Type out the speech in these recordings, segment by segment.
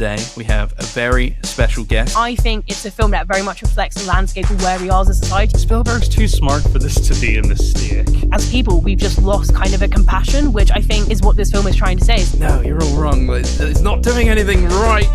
today we have a very special guest. I think it's a film that very much reflects the landscape of where we are as a society. Spielberg's too smart for this to be a mistake. As people, we've just lost kind of a compassion, which I think is what this film is trying to say. No, you're all wrong. It's not doing anything right.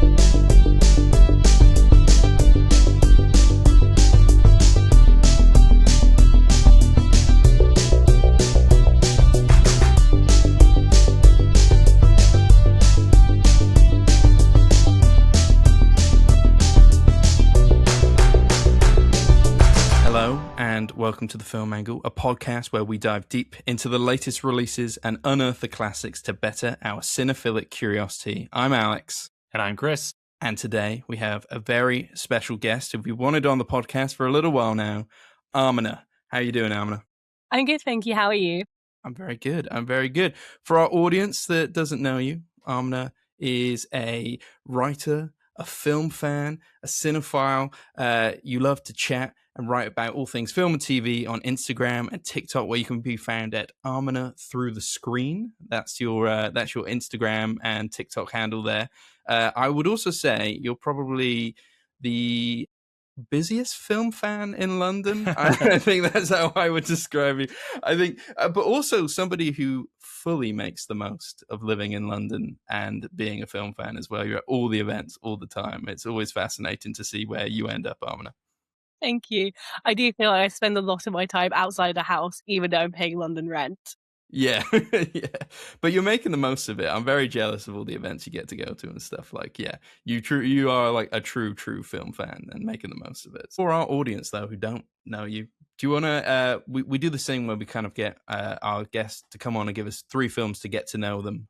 Hello and welcome to The Film Angle, a podcast where we dive deep into the latest releases and unearth the classics to better our cinephilic curiosity. I'm Alex. And I'm Kris. And today we have a very special guest who we wanted on the podcast for a little while now, Aaminah. How are you doing, Aaminah? I'm good, thank you. How are you? I'm very good. For our audience that doesn't know you, Aaminah is a writer, a film fan, a cinephile. You love to chat and write about all things film and TV on Instagram and TikTok, where you can be found at Aaminah Through the Screen. That's your Instagram and TikTok handle there. I would also say you're probably the busiest film fan in London. I think that's how I would describe you. I think, but also somebody who fully makes the most of living in London and being a film fan as well. You're at all the events all the time. It's always fascinating to see where you end up, Aaminah. Thank you. I do feel like I spend a lot of my time outside the house, even though I'm paying London rent. Yeah, yeah. But you're making the most of it. I'm very jealous of all the events you get to go to and stuff. Like, yeah, you are like a true film fan and making the most of it. For our audience, though, who don't know you, do you want to, we do this thing where we kind of get our guests to come on and give us 3 films to get to know them.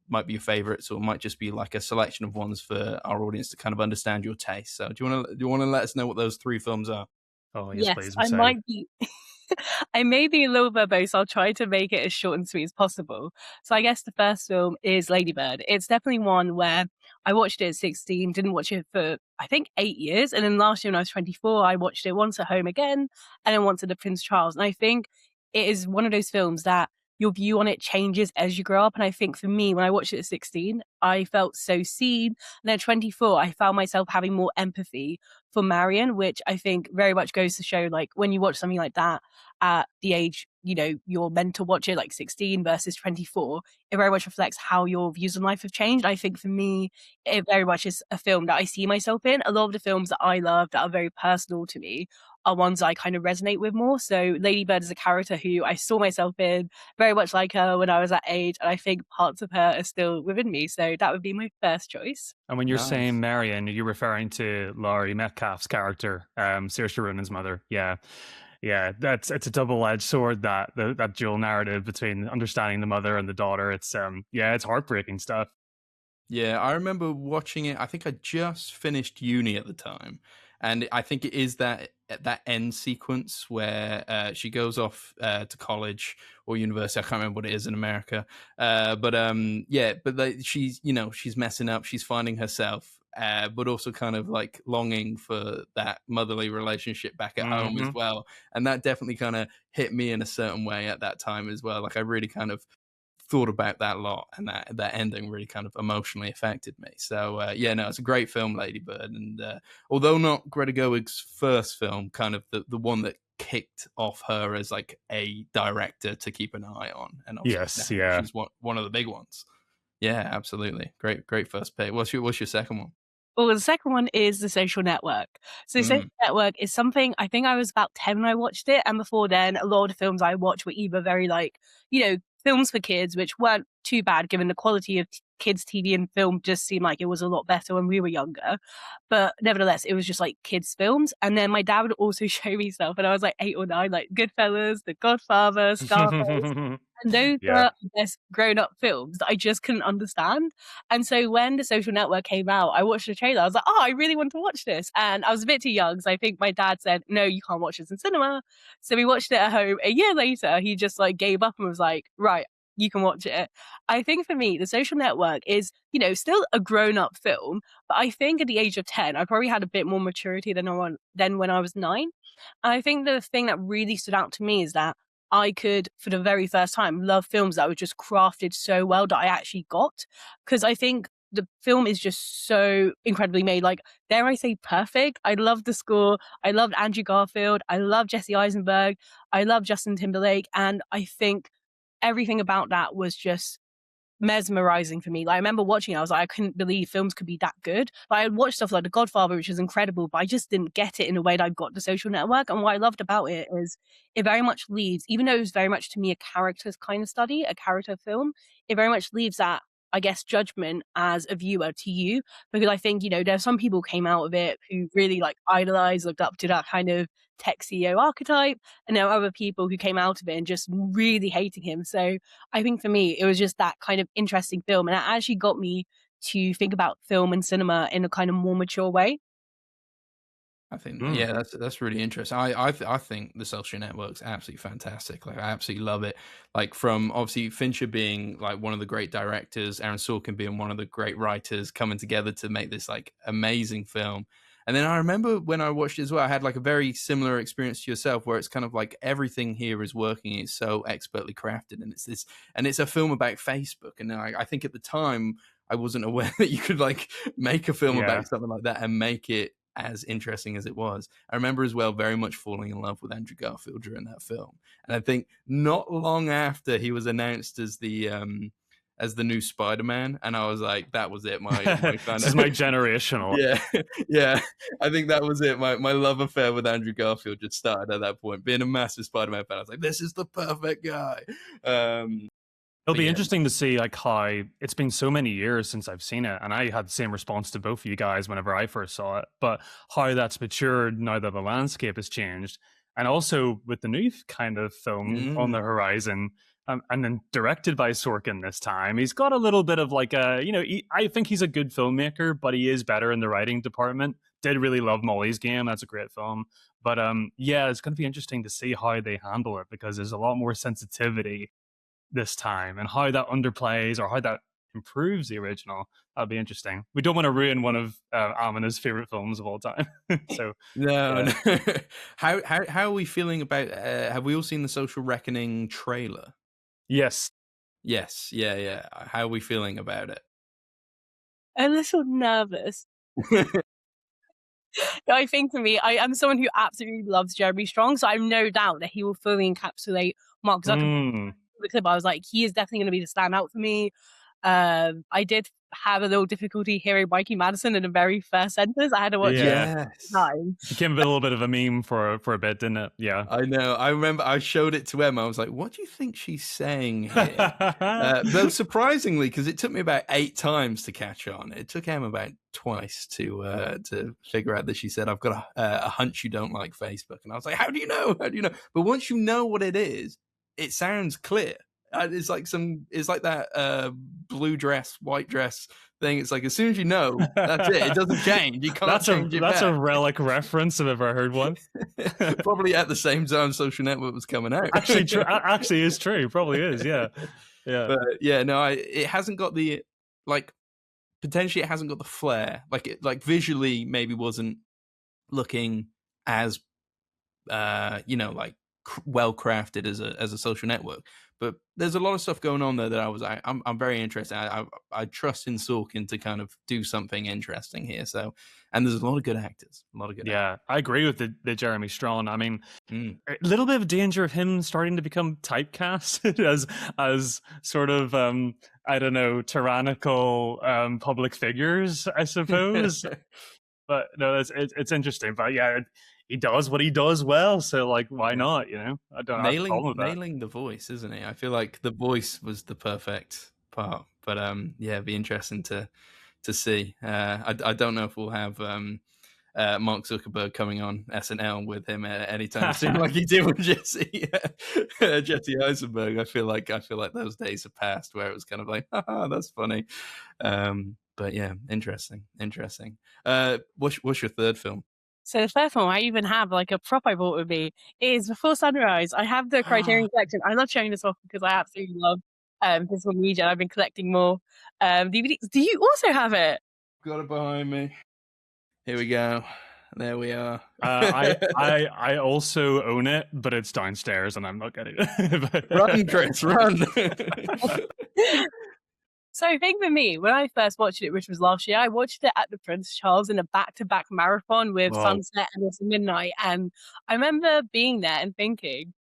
Might be your favorites, or it might just be like a selection of ones for our audience to kind of understand your taste. So do you want to let us know what those 3 films are? Oh, yes, please. I might be... I may be a little verbose, so I'll try to make it as short and sweet as possible. So I guess the first film is Lady Bird. It's definitely one where I watched it at 16, didn't watch it for, I think, 8 years. And then last year when I was 24, I watched it once at home again, and then once at the Prince Charles. And I think it is one of those films that your view on it changes as you grow up. And I think for me, when I watched it at 16, I felt so seen. And then at 24, I found myself having more empathy for Marion, which I think very much goes to show, like, when you watch something like that at the age, you know, you're meant to watch it, like 16 versus 24, it very much reflects how your views on life have changed. I think for me, it very much is a film that I see myself in. A lot of the films that I love that are very personal to me are ones I kind of resonate with more. So Lady Bird is a character who I saw myself in, very much like her when I was that age, and I think parts of her are still within me. So that would be my first choice. And when you're saying Marion, are you referring to Laurie Metcalf's character, Saoirse Ronan's mother? Yeah. Yeah, it's a double-edged sword, that dual narrative between understanding the mother and the daughter. It's it's heartbreaking stuff. Yeah, I remember watching it. I think I just finished uni at the time, and I think it is that end sequence where she goes off to college or university. I can't remember what it is in America, but she's messing up. She's finding herself, but also kind of like longing for that motherly relationship back at home as well. And that definitely kind of hit me in a certain way at that time as well. Like, I really kind of thought about that a lot, and that ending really kind of emotionally affected me. So it's a great film, Lady Bird, and although not Greta Gerwig's first film, kind of the one that kicked off her as like a director to keep an eye on. And she's one of the big ones. Yeah, absolutely. Great first pick. What's your second one? Well, the second one is The Social Network. So The Social Network is something, I think I was about 10 when I watched it. And before then, a lot of the films I watched were either very films for kids, which weren't too bad given the quality of kids' TV and film just seemed like it was a lot better when we were younger. But nevertheless, it was just like kids' films. And then my dad would also show me stuff when I was like 8 or 9, like Goodfellas, The Godfather, Scarface. And those are best grown-up films that I just couldn't understand. And so when The Social Network came out, I watched the trailer. I was like, I really want to watch this. And I was a bit too young, so I think my dad said, no, you can't watch this in cinema. So we watched it at home. A year later, he just like gave up and was like, right, you can watch it. I think for me, The Social Network is, still a grown-up film. But I think at the age of 10, I probably had a bit more maturity than when I was 9. And I think the thing that really stood out to me is that I could, for the very first time, love films that were just crafted so well that I actually got. Because I think the film is just so incredibly made. Like, dare I say, perfect. I love the score. I loved Andrew Garfield. I love Jesse Eisenberg. I love Justin Timberlake. And I think everything about that was just mesmerizing for me. Like, I remember watching it, I was like, I couldn't believe films could be that good. Like, I had watched stuff like The Godfather, which is incredible, but I just didn't get it in the way that I got The Social Network. And what I loved about it is it very much leaves, even though it was very much to me a character's kind of study, a character film, it very much leaves that, I guess, judgment as a viewer to you. Because I think, there are some people who came out of it who really like idolized, looked up to that kind of tech CEO archetype. And there are other people who came out of it and just really hating him. So I think for me, it was just that kind of interesting film. And it actually got me to think about film and cinema in a kind of more mature way. I think, yeah, that's really interesting. I think The Social Network's absolutely fantastic. Like, I absolutely love it. Like, from obviously Fincher being like one of the great directors, Aaron Sorkin being one of the great writers, coming together to make this like amazing film. And then I remember when I watched it as well, I had like a very similar experience to yourself, where it's kind of like everything here is working. It's so expertly crafted, and it's a film about Facebook. And I think at the time I wasn't aware that you could like make a film about something like that and make it as interesting as it was. I remember as well very much falling in love with Andrew Garfield during that film. And I think not long after he was announced as the new Spider-Man, and I was like, that was it. My kind this is my generational. Yeah. I think that was it. My love affair with Andrew Garfield just started at that point. Being a massive Spider-Man fan, I was like, this is the perfect guy. It'll be interesting to see like how it's been so many years since I've seen it, and I had the same response to both of you guys whenever I first saw it, but how that's matured now that the landscape has changed, and also with the new kind of film on the horizon, and then directed by Sorkin this time. He's got a little bit of like I think he's a good filmmaker, but he is better in the writing department. Did really love Molly's Game. That's a great film. But yeah, it's going to be interesting to see how they handle it, because there's a lot more sensitivity this time, and how that underplays or how that improves the original. That'll be interesting. We don't want to ruin one of Aaminah's favorite films of all time. So no. How are we feeling about have we all seen the Social Reckoning trailer? Yes. Yeah. How are we feeling about it? A little nervous. I think for me, I am someone who absolutely loves Jeremy Strong, so I have no doubt that he will fully encapsulate Mark Zuckerberg. The clip, I was like, he is definitely going to be the standout for me. I did have a little difficulty hearing Mikey Madison in the very first sentence. I had to watch it time. It became a little bit of a meme for a bit, didn't it? Yeah, I know. I remember I showed it to Emma. I was like, what do you think she's saying here? Though surprisingly, because it took me about 8 times to catch on. It took Emma about twice to figure out that she said, I've got a hunch you don't like Facebook. And I was like, how do you know? But once you know what it is, it sounds clear. It's like that blue dress, white dress thing. It's like, as soon as you know, that's it. It doesn't change. You can't change it. That's a relic reference if I've ever heard one. Probably at the same time Social Network was coming out. Actually is true. Probably is. Yeah. But yeah, no, it hasn't got the potentially it hasn't got the flair. Like visually maybe wasn't looking as well crafted as a Social Network, but there's a lot of stuff going on there that I'm very interested. I trust in Sorkin to kind of do something interesting here. So, and there's a lot of good actors. I agree with the Jeremy Strong. I mean, a little bit of danger of him starting to become typecast as sort of I don't know, tyrannical public figures, I suppose. But no, it's interesting. But yeah, he does what he does well, so like, why not? I don't have a problem with that. Nailing the voice, isn't he? I feel like the voice was the perfect part. But yeah, it'd be interesting to see. I don't know if we'll have Mark Zuckerberg coming on SNL with him anytime soon, like he did with Jesse Eisenberg. I feel like those days have passed where it was kind of like, that's funny. But yeah, interesting. What's your third film? So the first one, I even have like a prop I bought with me, is Before Sunrise. I have the Criterion collection. I love showing this off because I absolutely love physical media. I've been collecting more DVDs. Do you also have it? Got it behind me. Here we go. There we are. I also own it, but it's downstairs and I'm not getting it. Run, Kris, run. So I think for me, when I first watched it, which was last year, I watched it at the Prince Charles in a back-to-back marathon with Whoa. Sunset and also Midnight. And I remember being there and thinking,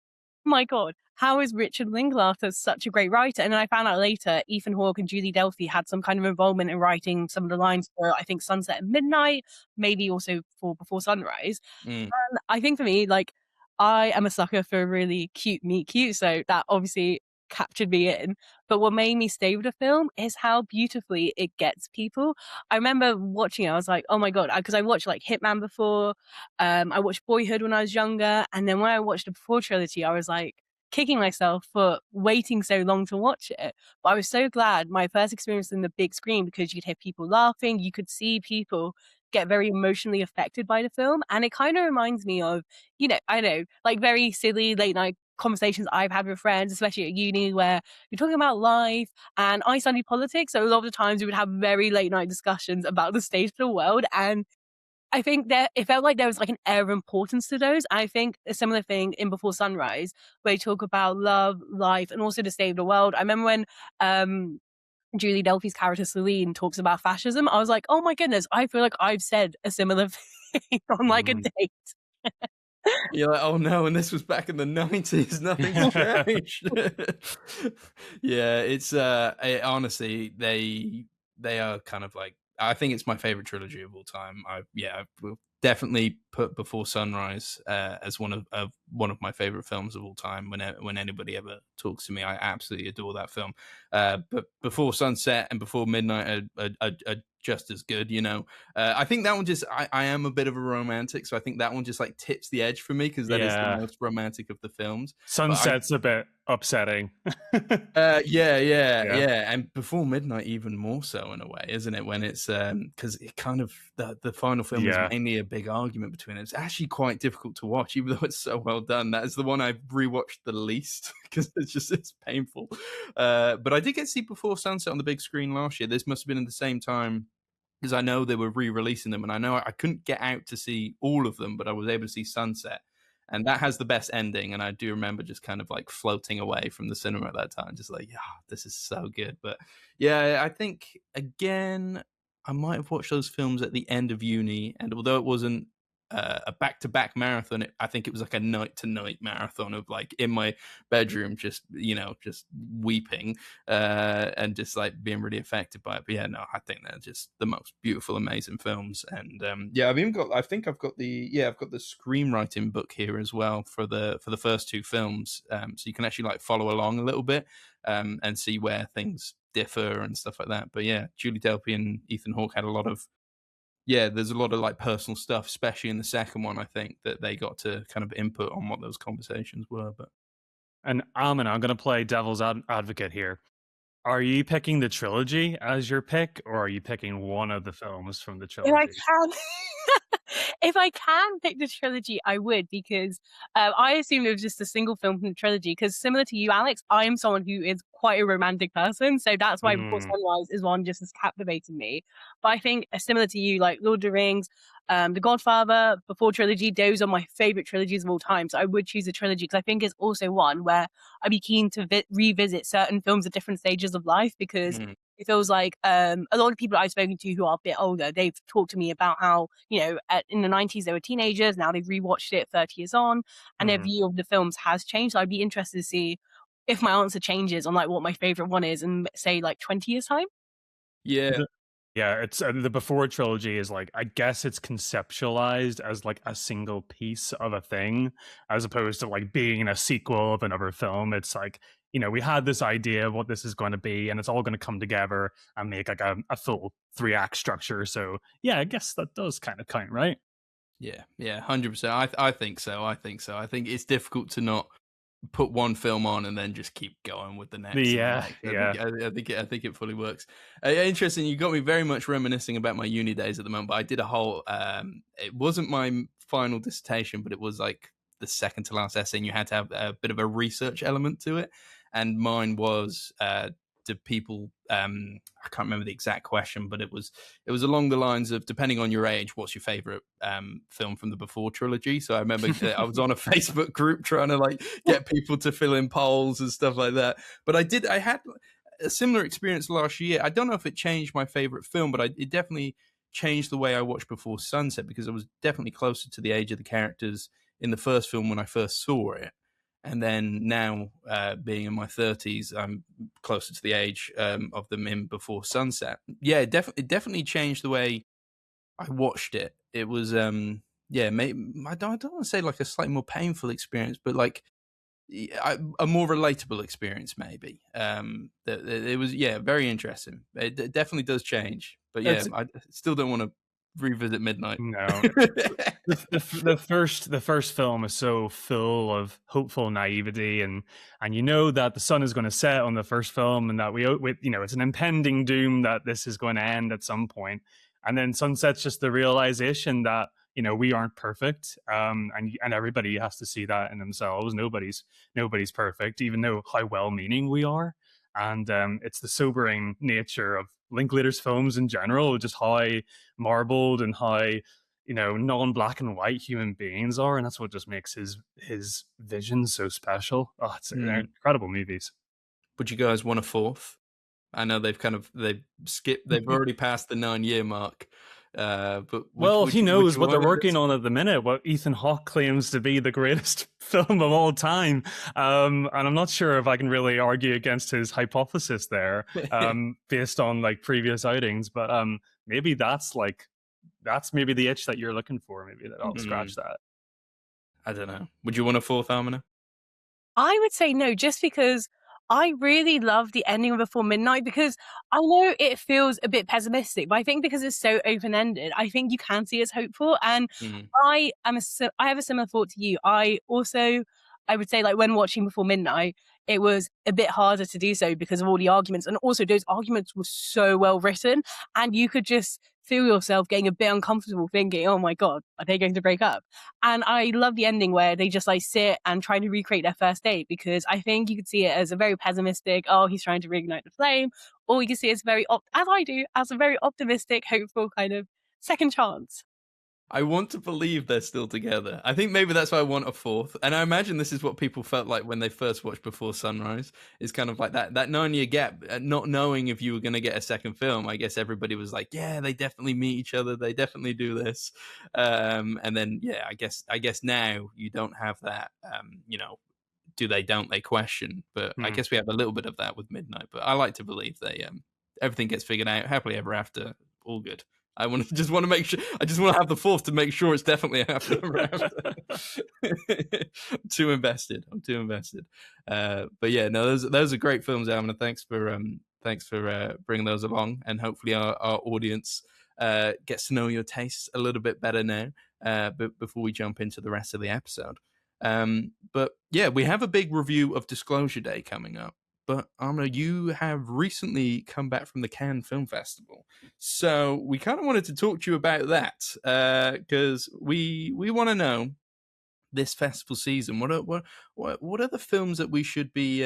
oh my God, how is Richard Linklater such a great writer? And then I found out later Ethan Hawke and Julie Delpy had some kind of involvement in writing some of the lines for, I think, Sunset and Midnight, maybe also for Before Sunrise. Mm. And I think for me, like, I am a sucker for really cute meet cute, so that obviously captured me in. But what made me stay with the film is how beautifully it gets people. I remember watching it, I was like, oh my God, because I watched like Hitman before, I watched Boyhood when I was younger, and then when I watched the Before trilogy, I was like kicking myself for waiting so long to watch it. But I was so glad my first experience in the big screen, because you could hear people laughing, you could see people get very emotionally affected by the film. And it kind of reminds me of, I know, like very silly late night conversations I've had with friends, especially at uni, where you're talking about life, and I study politics. So a lot of the times we would have very late night discussions about the state of the world. And I think that it felt like there was like an air of importance to those. I think a similar thing in Before Sunrise, where they talk about love, life, and also the state of the world. I remember when Julie Delpy's character Celine talks about fascism, I was like, oh my goodness, I feel like I've said a similar thing on like a date. You're like, oh no, and this was back in the 90s. Nothing's changed. Yeah, it's honestly, they are kind of like, I think it's my favorite trilogy of all time. I will definitely put Before Sunrise as one of my favorite films of all time. When anybody ever talks to me, I absolutely adore that film. But Before Sunset and Before Midnight are just as good, you know. I think that one just, I am a bit of a romantic, so I think that one just like tips the edge for me, because that is the most romantic of the films. Sunset's a bit upsetting. Yeah. And Before Midnight even more so in a way, isn't it? When it's because it kind of, the final film is mainly a big argument between it. It's actually quite difficult to watch, even though it's so well done. That is the one I've rewatched the least, because it's painful. But I did get to see Before Sunset on the big screen last year. This must have been at the same time, because I know they were re-releasing them, and I know I couldn't get out to see all of them, but I was able to see Sunset, and that has the best ending. And I do remember just kind of like floating away from the cinema at that time, just like, yeah, this is so good. But yeah, I think again, I might have watched those films at the end of uni, and although it wasn't a back-to-back marathon, I think it was like a night-to-night marathon of like in my bedroom, just just weeping and just like being really affected by it. But yeah, no, I think they're just the most beautiful, amazing films. And I think I've got the screenwriting book here as well for the first two films, so you can actually like follow along a little bit and see where things differ and stuff like that. But yeah, Julie Delpy and Ethan Hawke had a lot of there's a lot of like personal stuff, especially in the second one, I think, that they got to kind of input on what those conversations were. But And Aaminah, I'm going to play devil's advocate here. Are you picking the trilogy as your pick, or are you picking one of the films from the trilogy? If I can pick the trilogy, I would, because I assumed it was just a single film from the trilogy. Because similar to you, Alex, I am someone who is quite a romantic person, so that's why Before Sunrise is one just as captivating me. But I think similar to you, like Lord of the Rings, The Godfather, Before trilogy, those are my favorite trilogies of all time. So I would choose a trilogy, because I think it's also one where I'd be keen to revisit certain films at different stages of life, because it feels like a lot of people I've spoken to who are a bit older, they've talked to me about how, in the 90s they were teenagers, now they've rewatched it 30 years on, and their view of the films has changed. So I'd be interested to see if my answer changes on like what my favorite one is in, say, like 20 years time. Yeah, it's the Before trilogy is like, I guess it's conceptualized as like a single piece of a thing, as opposed to like being a sequel of another film. It's like, we had this idea of what this is going to be, and it's all going to come together and make like a full 3-act structure. So yeah, I guess that does kind of count, right? Yeah, 100%. I think so. I think it's difficult to not put one film on and then just keep going with the next. I think it fully works. Interesting. You got me very much reminiscing about my uni days at the moment. But I did a whole. It wasn't my final dissertation, but it was like the second to last essay. And you had to have a bit of a research element to it, and mine was. Do people I can't remember the exact question, but it was along the lines of, depending on your age, what's your favorite film from the Before trilogy? So I remember I was on a Facebook group trying to like get people to fill in polls and stuff like that. But I had a similar experience last year. I don't know if it changed my favorite film, but it definitely changed the way I watched Before Sunset, because I was definitely closer to the age of the characters in the first film when I first saw it. And then now, being in my 30s, I'm closer to the age of them in Before Sunset. Yeah, it definitely changed the way I watched it. It was, I don't want to say like a slightly more painful experience, but like a more relatable experience, maybe. It was, very interesting. It definitely does change, but yeah, I still don't want to revisit Midnight. No, the first film is so full of hopeful naivety, and you know that the sun is going to set on the first film, and that we it's an impending doom that this is going to end at some point. And then Sunset's just the realization that we aren't perfect, and everybody has to see that in themselves. Nobody's perfect, even though how well-meaning we are. And it's the sobering nature of Linklater's films in general, just how marbled and how non-black and white human beings are, and that's what just makes his vision so special. Oh, it's incredible movies. Would you guys want a fourth? I know they've already passed the 9-year mark. But who knows what they're working on at the minute? What Ethan Hawke claims to be the greatest film of all time, and I'm not sure if I can really argue against his hypothesis there, based on like previous outings. But maybe that's maybe the itch that you're looking for. Maybe that I'll scratch that. I don't know. Would you want a fourth, Aaminah? I would say no, just because I really love the ending of Before Midnight, because I know it feels a bit pessimistic, but I think because it's so open-ended, I think you can see it's hopeful. And I have a similar thought to you. I would say, like, when watching Before Midnight, it was a bit harder to do so because of all the arguments. And also those arguments were so well written, and you could just feel yourself getting a bit uncomfortable thinking, oh my God, are they going to break up? And I love the ending where they just like sit and try to recreate their first date, because I think you could see it as a very pessimistic, oh, he's trying to reignite the flame, or you can see it as as a very optimistic, hopeful kind of second chance. I want to believe they're still together. I think maybe that's why I want a fourth. And I imagine this is what people felt like when they first watched Before Sunrise. It's kind of like that 9-year gap, not knowing if you were going to get a second film. I guess everybody was like, yeah, they definitely meet each other. They definitely do this. And then, yeah, I guess now you don't have that, do they, don't they question. But I guess we have a little bit of that with Midnight. But I like to believe they everything gets figured out. Happily ever after. All good. I just want to make sure. I just want to have the fourth to make sure it's definitely after. I'm too invested. But yeah, no, those are great films, Aaminah. Thanks for bringing those along, and hopefully our audience gets to know your tastes a little bit better now. But before we jump into the rest of the episode, but yeah, we have a big review of Disclosure Day coming up. But Aaminah, you have recently come back from the Cannes Film Festival, so we kind of wanted to talk to you about that, because we want to know this festival season. What are the films that we should be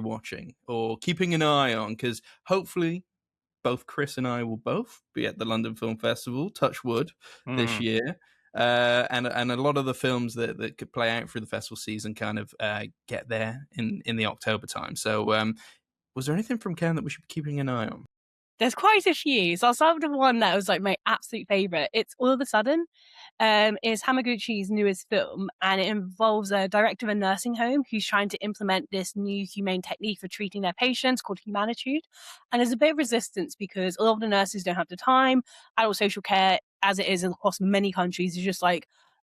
watching or keeping an eye on? Because hopefully, both Kris and I will both be at the London Film Festival, touch wood, this year. And a lot of the films that could play out through the festival season kind of get there in the October time. So was there anything from Cannes that we should be keeping an eye on? There's quite a few. So I'll start with the one that was like my absolute favorite. It's All of a Sudden. It's Hamaguchi's newest film, and it involves a director of a nursing home who's trying to implement this new humane technique for treating their patients called Humanitude. And there's a bit of resistance because a lot of the nurses don't have the time. Adult social care, as it is across many countries, is just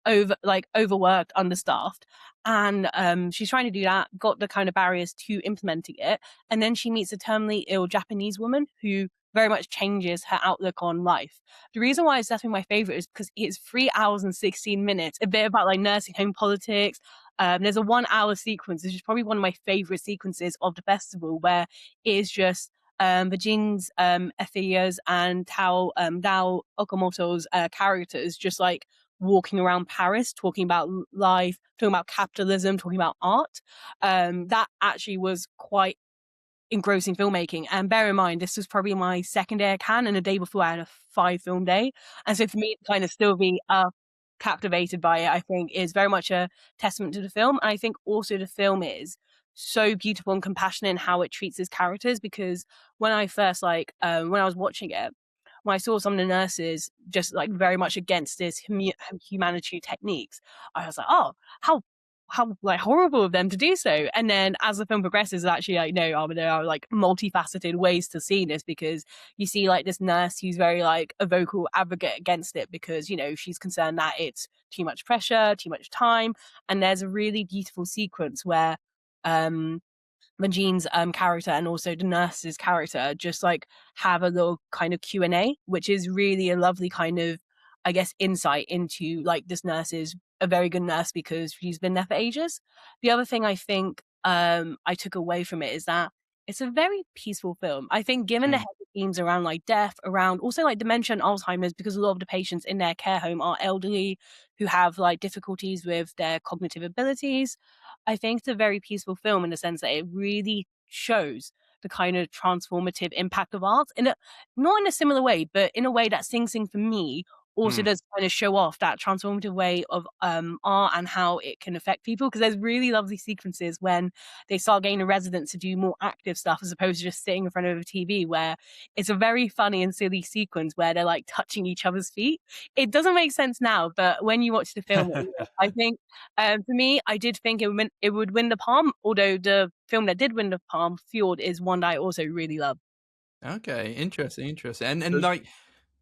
overworked, understaffed. And she's trying to do that, got the kind of barriers to implementing it. And then she meets a terminally ill Japanese woman who very much changes her outlook on life. The reason why it's definitely my favorite is because it's 3 hours and 16 minutes, a bit about like nursing home politics. There's a 1 hour sequence, which is probably one of my favorite sequences of the festival, where it is just Virgine's Efiya's and Dao Okamoto's characters just like walking around Paris, talking about life, talking about capitalism, talking about art. That actually was quite engrossing filmmaking. And bear in mind, this was probably my second day at Cannes, and the day before I had a 5-film day. And so for me to kind of still be captivated by it, I think is very much a testament to the film. And I think also the film is so beautiful and compassionate in how it treats its characters. Because when I first when I was watching it, when I saw some of the nurses just like very much against this humanitarian techniques, I was like, oh, how like horrible of them to do so. And then as the film progresses, actually like, no, there are like multifaceted ways to see this, because you see like this nurse who's very like a vocal advocate against it, because, you know, she's concerned that it's too much pressure, too much time. And there's a really beautiful sequence where Majean's character and also the nurse's character just like have a little kind of Q&A, which is really a lovely kind of, I guess, insight into like this nurse is a very good nurse because she's been there for ages. The other thing I think I took away from it is that it's a very peaceful film. I think given the heavy themes around like death, around also like dementia and Alzheimer's, because a lot of the patients in their care home are elderly who have like difficulties with their cognitive abilities. I think it's a very peaceful film in the sense that it really shows the kind of transformative impact of art not in a similar way, but in a way that Sing Sing for me also does kind of show off that transformative way of art and how it can affect people. Because there's really lovely sequences when they start getting the residents to do more active stuff as opposed to just sitting in front of a TV, where it's a very funny and silly sequence where they're like touching each other's feet. It doesn't make sense now, but when you watch the film, I think for me, I did think it would win the Palm, although the film that did win the Palm, Fjord, is one that I also really love. Okay, interesting. And like,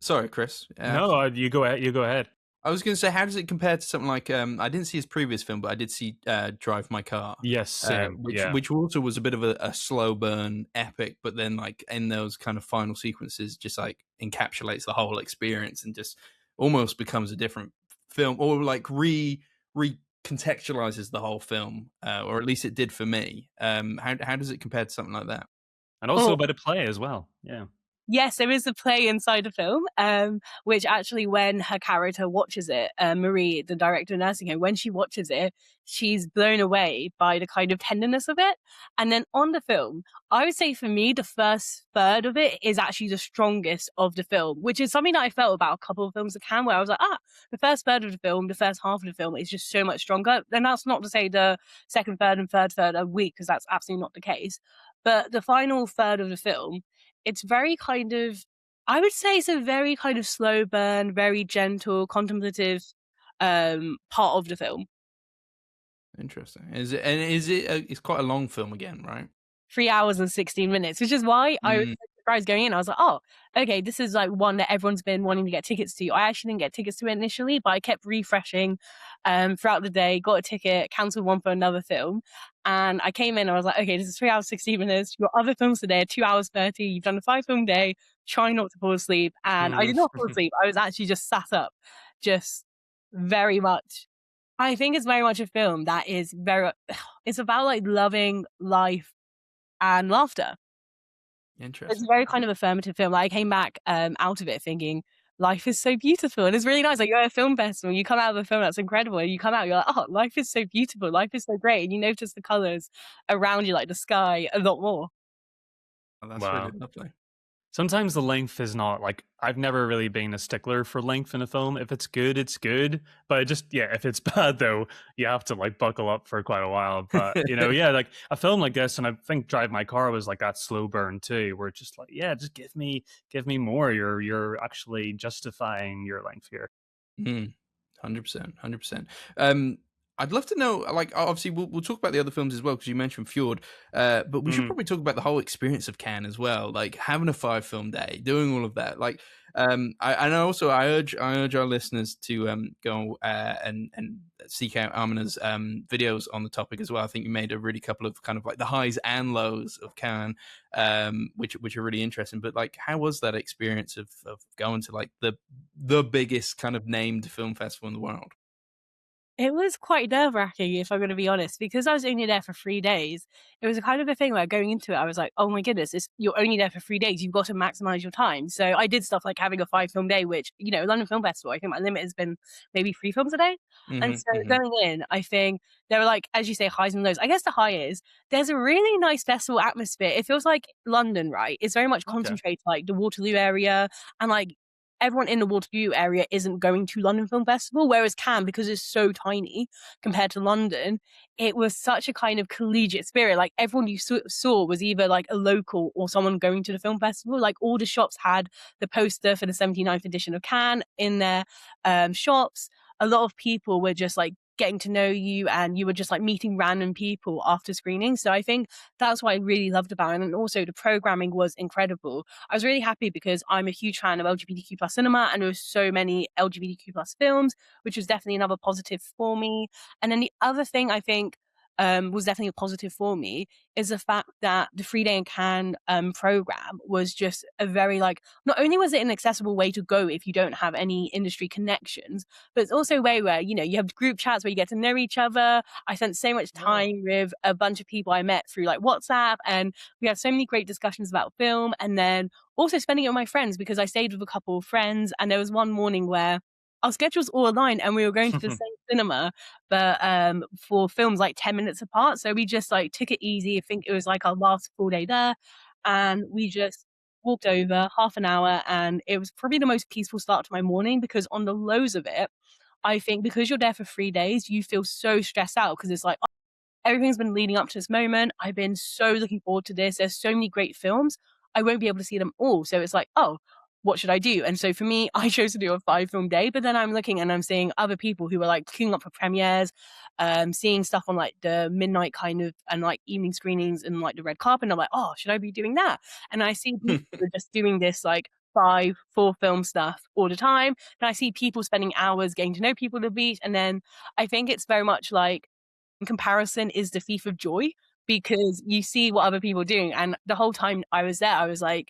sorry, Kris. No, you go ahead. I was going to say, how does it compare to something like I didn't see his previous film, but I did see Drive My Car. Yes, same. Which also was a bit of a slow burn epic, but then like in those kind of final sequences, just like encapsulates the whole experience and just almost becomes a different film, or like recontextualizes the whole film, or at least it did for me. How does it compare to something like that? And also about a play as well. Yeah. Yes, there is a play inside the film, which actually when her character watches it, Marie, the director of nursing home, when she watches it, she's blown away by the kind of tenderness of it. And then on the film, I would say for me, the first third of it is actually the strongest of the film, which is something that I felt about a couple of films of Cannes, where I was like, the first third of the film, the first half of the film is just so much stronger. And that's not to say the second third and third are weak, because that's absolutely not the case. But the final third of the film, it's very kind of, I would say it's a very kind of slow burn, very gentle, contemplative part of the film. Interesting. It's quite a long film again, right? 3 hours and 16 minutes, which is why I was surprised going in. I was like, oh, okay, this is like one that everyone's been wanting to get tickets to. I actually didn't get tickets to it initially, but I kept refreshing throughout the day, got a ticket, cancelled one for another film. And I came in and I was like, okay, this is 3 hours, 16 minutes. Your other films today are 2 hours, 30. You've done a 5-film day. Try not to fall asleep. And I did not fall asleep. I was actually just sat up, just very much. I think it's very much a film that is it's about like loving life and laughter. Interesting. It's a very kind of affirmative film. Like, I came back out of it thinking life is so beautiful, and it's really nice. Like, you're at a film festival, you come out of a film that's incredible, and you come out, you're like, oh, life is so beautiful, life is so great, and you notice the colors around you, like the sky, a lot more. Oh, that's really lovely. Sometimes the length is not like, I've never really been a stickler for length in a film. If it's good, it's good. But if it's bad though, you have to like buckle up for quite a while. But like a film like this, and I think Drive My Car was like that slow burn too, where it's just like, just give me more. You're actually justifying your length here. 100%. I'd love to know, like, obviously we'll talk about the other films as well, because you mentioned Fjord, but we should probably talk about the whole experience of Cannes as well, like having a 5-film day, doing all of that. Like, I urge our listeners to go and seek out Aaminah's videos on the topic as well. I think you made a really couple of kind of like the highs and lows of Cannes, which are really interesting. But like, how was that experience of going to like the biggest kind of named film festival in the world? It was quite nerve-wracking, if I'm going to be honest, because I was only there for 3 days. It was a kind of a thing where going into it, I was like, oh my goodness, you're only there for 3 days. You've got to maximize your time. So I did stuff like having a 5-film day, which, London Film Festival, I think my limit has been maybe 3 films a day. And so going in, I think there were like, as you say, highs and lows. I guess the high is there's a really nice festival atmosphere. It feels like London, right? It's very much concentrated, like the Waterloo area, and like everyone in the Waterloo area isn't going to London Film Festival, whereas Cannes, because it's so tiny compared to London, it was such a kind of collegiate spirit. Like everyone you saw was either like a local or someone going to the film festival. Like all the shops had the poster for the 79th edition of Cannes in their shops. A lot of people were just like getting to know you, and you were just like meeting random people after screening. So I think that's what I really loved about it. And also the programming was incredible. I was really happy because I'm a huge fan of LGBTQ plus cinema, and there were so many LGBTQ plus films, which was definitely another positive for me. And then the other thing I think was definitely a positive for me is the fact that the 3 Day in Cannes program was just a very like, not only was it an accessible way to go if you don't have any industry connections, but it's also a way where, you know, you have group chats where you get to know each other. I spent so much time with a bunch of people I met through like WhatsApp, and we had so many great discussions about film, and then also spending it with my friends because I stayed with a couple of friends, and there was one morning where our schedules all aligned and we were going to the same cinema, but for films like 10 minutes apart. So we just like took it easy. I think it was like our last full day there, and we just walked over half an hour, and it was probably the most peaceful start to my morning, because on the lows of it, I think because you're there for 3 days, you feel so stressed out because it's like, oh, everything's been leading up to this moment. I've been so looking forward to this. There's so many great films. I won't be able to see them all. So it's like, oh, what should I do? And so for me, I chose to do a 5-film day, but then I'm looking and I'm seeing other people who are like queuing up for premieres, seeing stuff on like the midnight kind of and like evening screenings and like the red carpet. And I'm like, oh, should I be doing that? And I see people who are just doing this like 4 film stuff all the time. And I see people spending hours getting to know people at the beach. And then I think it's very much like, in comparison, is the thief of joy, because you see what other people are doing. And the whole time I was there, I was like,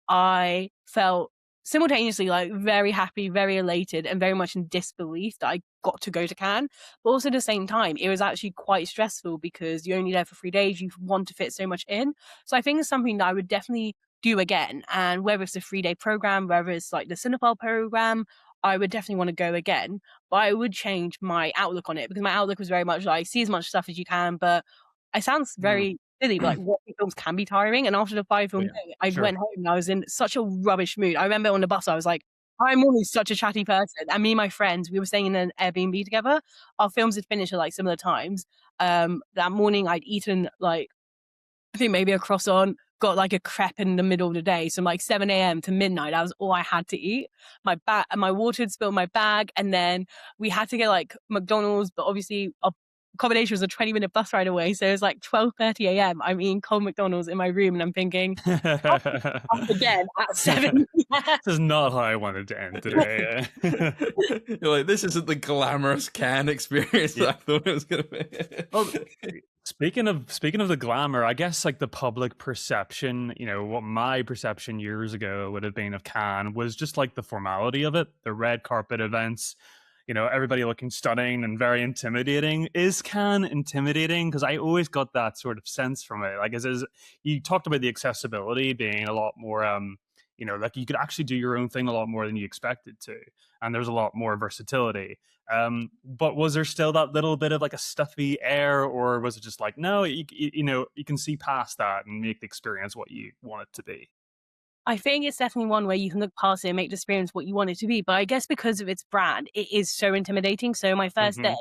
I felt simultaneously like very happy, very elated, and very much in disbelief that I got to go to Cannes. But also at the same time, it was actually quite stressful because you're only there for 3 days. You want to fit so much in. So I think it's something that I would definitely do again. And whether it's a 3-day program, whether it's like the cinephile program, I would definitely want to go again. But I would change my outlook on it, because my outlook was very much like, see as much stuff as you can. But it sounds very silly, but like watching films can be tiring. And after the 5-film day, I went home and I was in such a rubbish mood. I remember on the bus, I was like, I'm always such a chatty person. And me and my friends, we were staying in an Airbnb together. Our films had finished at like similar times. That morning I'd eaten like, I think maybe a croissant, got like a crepe in the middle of the day. So like 7 a.m. to midnight, that was all I had to eat. My water had spilled in my bag. And then we had to get like McDonald's, but obviously our accommodation was a 20-minute bus ride away. So it was like 12:30 a.m. I'm eating cold McDonald's in my room, and I'm thinking, up again at 7. This is not how I wanted to end today. You're like, this isn't the glamorous Cannes experience that I thought it was going to be. Well, speaking of the glamour, I guess like the public perception, you know, what my perception years ago would have been of Cannes was just like the formality of it, the red carpet events, you know, everybody looking stunning and very intimidating. Is Cannes intimidating? Because I always got that sort of sense from it. Like, as you talked about the accessibility being a lot more, you know, like you could actually do your own thing a lot more than you expected to, and there's a lot more versatility. But was there still that little bit of like a stuffy air, or was it just like, no, you know, you can see past that and make the experience what you want it to be? I think it's definitely one where you can look past it and make the experience what you want it to be. But I guess because of its brand, it is so intimidating. So my first day,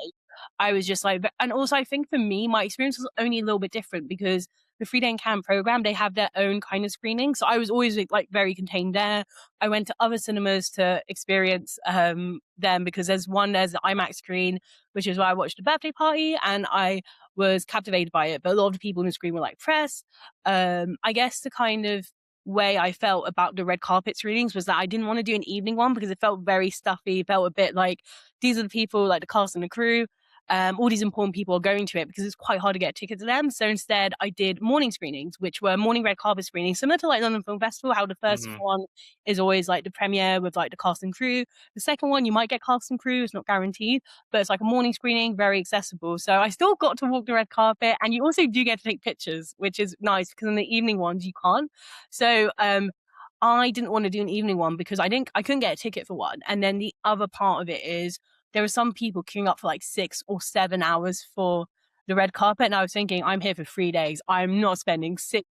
I was just like, and also I think for me, my experience was only a little bit different because the 3 Day in Cannes program, they have their own kind of screening. So I was always like very contained there. I went to other cinemas to experience them, because there's the IMAX screen, which is where I watched The Birthday Party, and I was captivated by it. But a lot of the people in the screen were like press. I guess the kind of way I felt about the red carpet screenings was that I didn't want to do an evening one because it felt very stuffy. It felt a bit like these are the people, like the cast and the crew. All these important people are going to it because it's quite hard to get a ticket to them. So instead, I did morning screenings, which were morning red carpet screenings, similar to like London Film Festival, how the first one is always like the premiere with like the cast and crew. The second one, you might get cast and crew, it's not guaranteed, but it's like a morning screening, very accessible. So I still got to walk the red carpet, and you also do get to take pictures, which is nice because in the evening ones, you can't. So I didn't want to do an evening one because I couldn't get a ticket for one. And then the other part of it is, there were some people queuing up for like 6 or 7 hours for the red carpet. And I was thinking, I'm here for 3 days. I'm not spending 6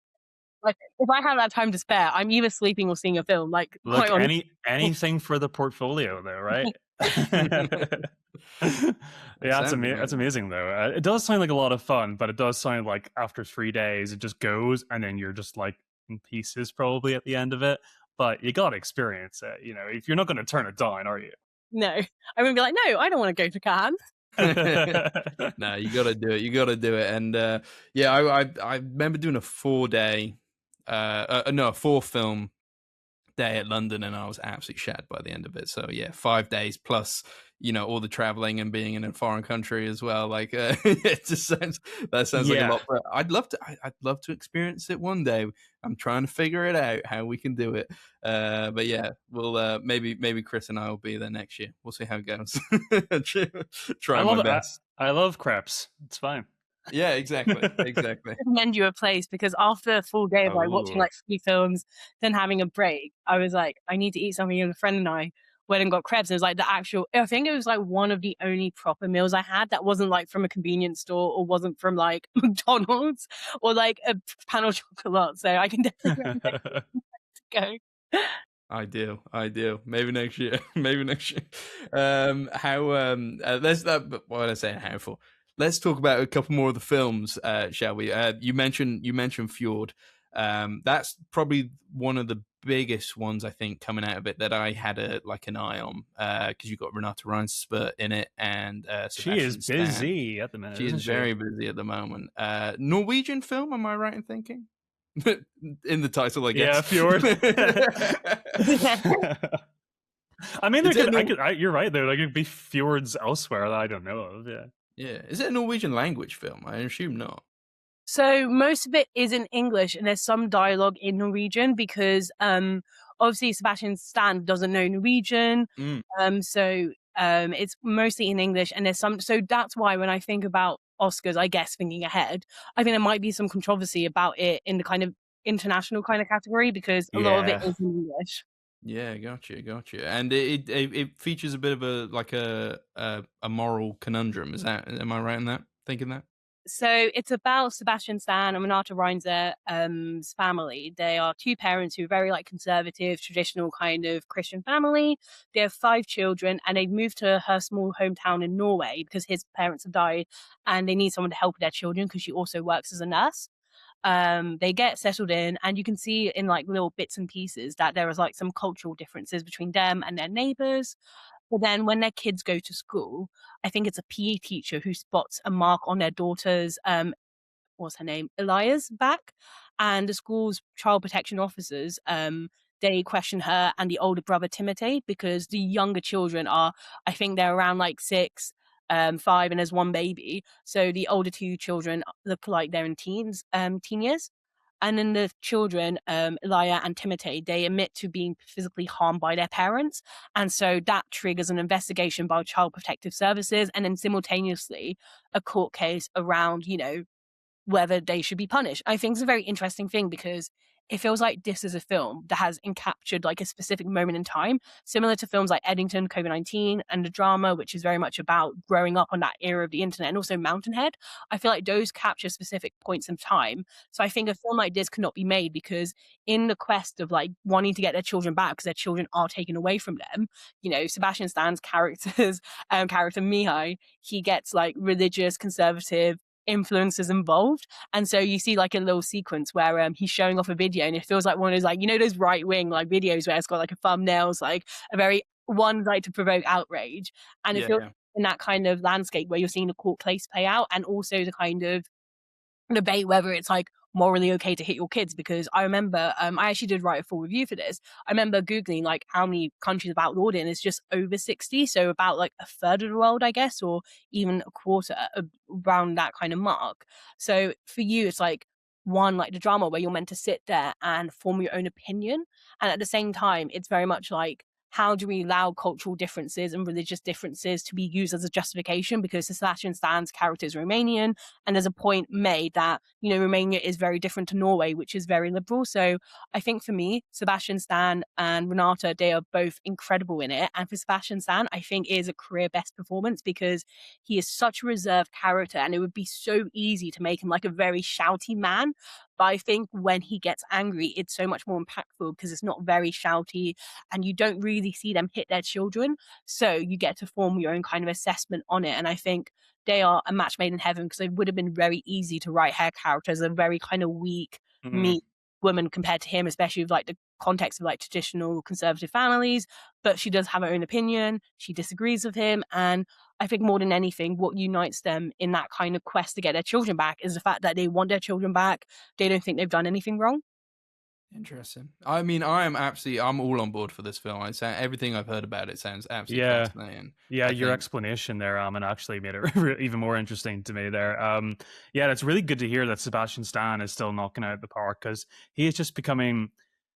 Like, if I have that time to spare, I'm either sleeping or seeing a film. Like, Look, quite honestly. anything for the portfolio, though, right? Yeah, that's amazing though. It does sound like a lot of fun, but it does sound like after 3 days it just goes, and then you're just like in pieces probably at the end of it. But you got to experience it, you know. If you're not going to turn it down, are you? No, I'm gonna be like, no, I don't want to go to Cannes. No, you got to do it. You got to do it. And yeah, I remember doing a 4-day, no, a 4-film day at London, and I was absolutely shattered by the end of it. So yeah, 5 days plus, you know, all the traveling and being in a foreign country as well. Like it just sounds like a lot. But I'd love to experience it one day. I'm trying to figure it out how we can do it. But yeah, we'll maybe Kris and I will be there next year. We'll see how it goes. Try my best. I love crepes. It's fine. Yeah, exactly. I recommend you a place, because after a full day of like watching like 3 films, then having a break, I was like, I need to eat something. And a friend and I went and got crepes. It was like I think it was like one of the only proper meals I had that wasn't like from a convenience store or wasn't from like McDonald's or like a pan au chocolat. So I can definitely recommend to go. I do. Maybe next year. Let's what did I say? Handful. Let's talk about a couple more of the films, shall we? You mentioned Fjord. That's probably one of the biggest ones I think coming out of it that I had an eye on, because you've got Renate Reinsve in it, and she is busy at the minute. She is very busy at the moment. Norwegian film, am I right in thinking? In the title, I guess. Yeah, Fjord. I mean, you're right there. There could be fjords elsewhere that I don't know of. Yeah. Yeah. Is it a Norwegian language film? I assume not. So most of it is in English, and there's some dialogue in Norwegian because obviously Sebastian Stan doesn't know Norwegian. So it's mostly in English, and there's some. So that's why when I think about Oscars, I guess thinking ahead, I think there might be some controversy about it in the kind of international kind of category, because a lot of it is in English. Yeah, gotcha. And it features a bit of a moral conundrum. Am I right in that? Thinking that? So it's about Sebastian Stan and Renate Reinsve's family. They are 2 parents who are very like conservative, traditional kind of Christian family. They have 5 children, and they've moved to her small hometown in Norway because his parents have died, and they need someone to help their children because she also works as a nurse. They get settled in, and you can see in like little bits and pieces that there is like some cultural differences between them and their neighbors. But then when their kids go to school, I think it's a PE teacher who spots a mark on their daughter's, what's her name, Elia's back. And the school's child protection officers, they question her and the older brother, Timothy, because the younger children are, I think they're around like 6, 5, and there's 1 baby. So the older 2 children look like they're in teen years. And then the children, Elia and Timothy, they admit to being physically harmed by their parents. And so that triggers an investigation by Child Protective Services, and then simultaneously a court case around, whether they should be punished. I think it's a very interesting thing because it feels like this is a film that has encaptured like a specific moment in time, similar to films like Eddington, COVID-19, and The Drama, which is very much about growing up on that era of the internet, and also Mountainhead. I feel like those capture specific points in time. So I think a film like this could not be made because in the quest of like wanting to get their children back because their children are taken away from them, Sebastian Stan's character Mihai, he gets like religious, conservative influences involved, and so you see like a little sequence where he's showing off a video, and it feels like one of those like those right-wing like videos where it's got like a thumbnails, like a very one like to provoke outrage, and it feels in that kind of landscape where you're seeing the court case play out, and also the kind of debate whether it's like morally okay to hit your kids. Because I remember I actually did write a full review for this. I remember Googling like how many countries have outlawed it, and it's just over 60, so about like a third of the world, I guess, or even a quarter, around that kind of mark. So for you, it's like one, like The Drama, where you're meant to sit there and form your own opinion, and at the same time it's very much like, how do we allow cultural differences and religious differences to be used as a justification? Because Sebastian Stan's character is Romanian, and there's a point made that, Romania is very different to Norway, which is very liberal. So I think for me, Sebastian Stan and Renate, they are both incredible in it. And for Sebastian Stan, I think it is a career best performance because he is such a reserved character, and it would be so easy to make him like a very shouty man. But I think when he gets angry, it's so much more impactful because it's not very shouty and you don't really see them hit their children. So you get to form your own kind of assessment on it. And I think they are a match made in heaven because it would have been very easy to write her character as a very kind of weak, meek woman compared to him, especially with like the context of like traditional conservative families. But she does have her own opinion. She disagrees with him. And I think more than anything, what unites them in that kind of quest to get their children back is the fact that they want their children back. They don't think they've done anything wrong. Interesting. I mean, I'm all on board for this film. Everything I've heard about it sounds absolutely fascinating. Yeah, your explanation there, and actually made it even more interesting to me there. Yeah, it's really good to hear that Sebastian Stan is still knocking out the park because he is just becoming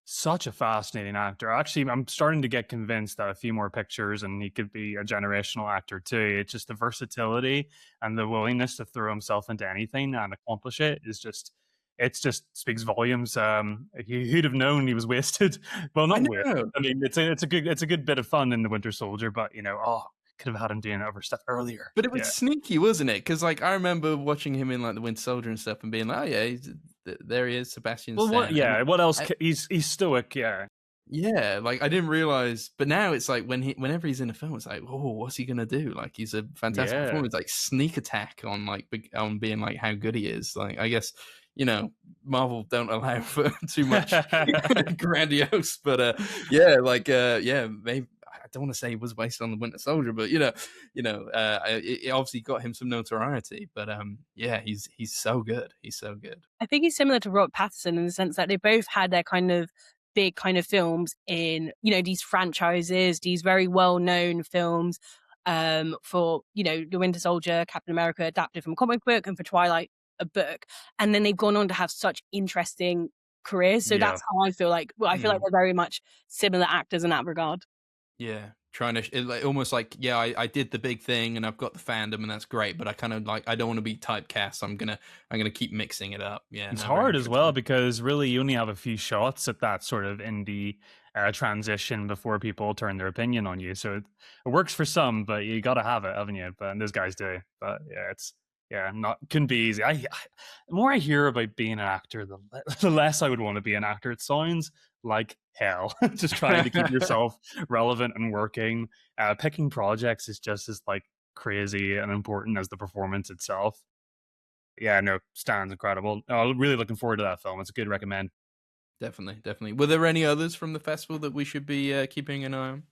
such a fascinating actor. Actually, I'm starting to get convinced that a few more pictures and he could be a generational actor too. It's just the versatility and the willingness to throw himself into anything and accomplish it is just, it just speaks volumes. Who'd have known he was wasted? Well, not wasted. I mean, it's a good bit of fun in The Winter Soldier, but could have had him doing other stuff earlier. But it was sneaky, wasn't it? Because like I remember watching him in like The Winter Soldier and stuff, and being like, oh yeah, there he is, Sebastian Stan. What else? He's stoic. Yeah, like I didn't realize, but now it's like whenever he's in a film, it's like, oh, what's he gonna do? Like he's a fantastic performance, like sneak attack on being like how good he is. Like I guess Marvel don't allow for too much grandiose, but maybe I don't want to say he was based on The Winter Soldier, but it obviously got him some notoriety. But he's so good. He's so good. I think he's similar to Robert Pattinson in the sense that they both had their kind of big kind of films in these franchises, these very well known films. For The Winter Soldier, Captain America adapted from a comic book, and for Twilight, a book, and then they've gone on to have such interesting careers. So that's how I feel like. Well, I feel like they're very much similar actors in that regard. Yeah, trying to almost like I did the big thing and I've got the fandom and that's great, but I kind of like I don't want to be typecast. I'm gonna keep mixing it up. Yeah, it's hard as well because really you only have a few shots at that sort of indie transition before people turn their opinion on you. So it works for some, but you got to have it, haven't you? But those guys do. But couldn't be easy. The more I hear about being an actor, the less I would want to be an actor. It sounds like hell. Just trying to keep yourself relevant and working. Picking projects is just as like crazy and important as the performance itself. Yeah, no, Stan's incredible. Really looking forward to that film. It's a good recommend. Definitely. Were there any others from the festival that we should be keeping an eye on?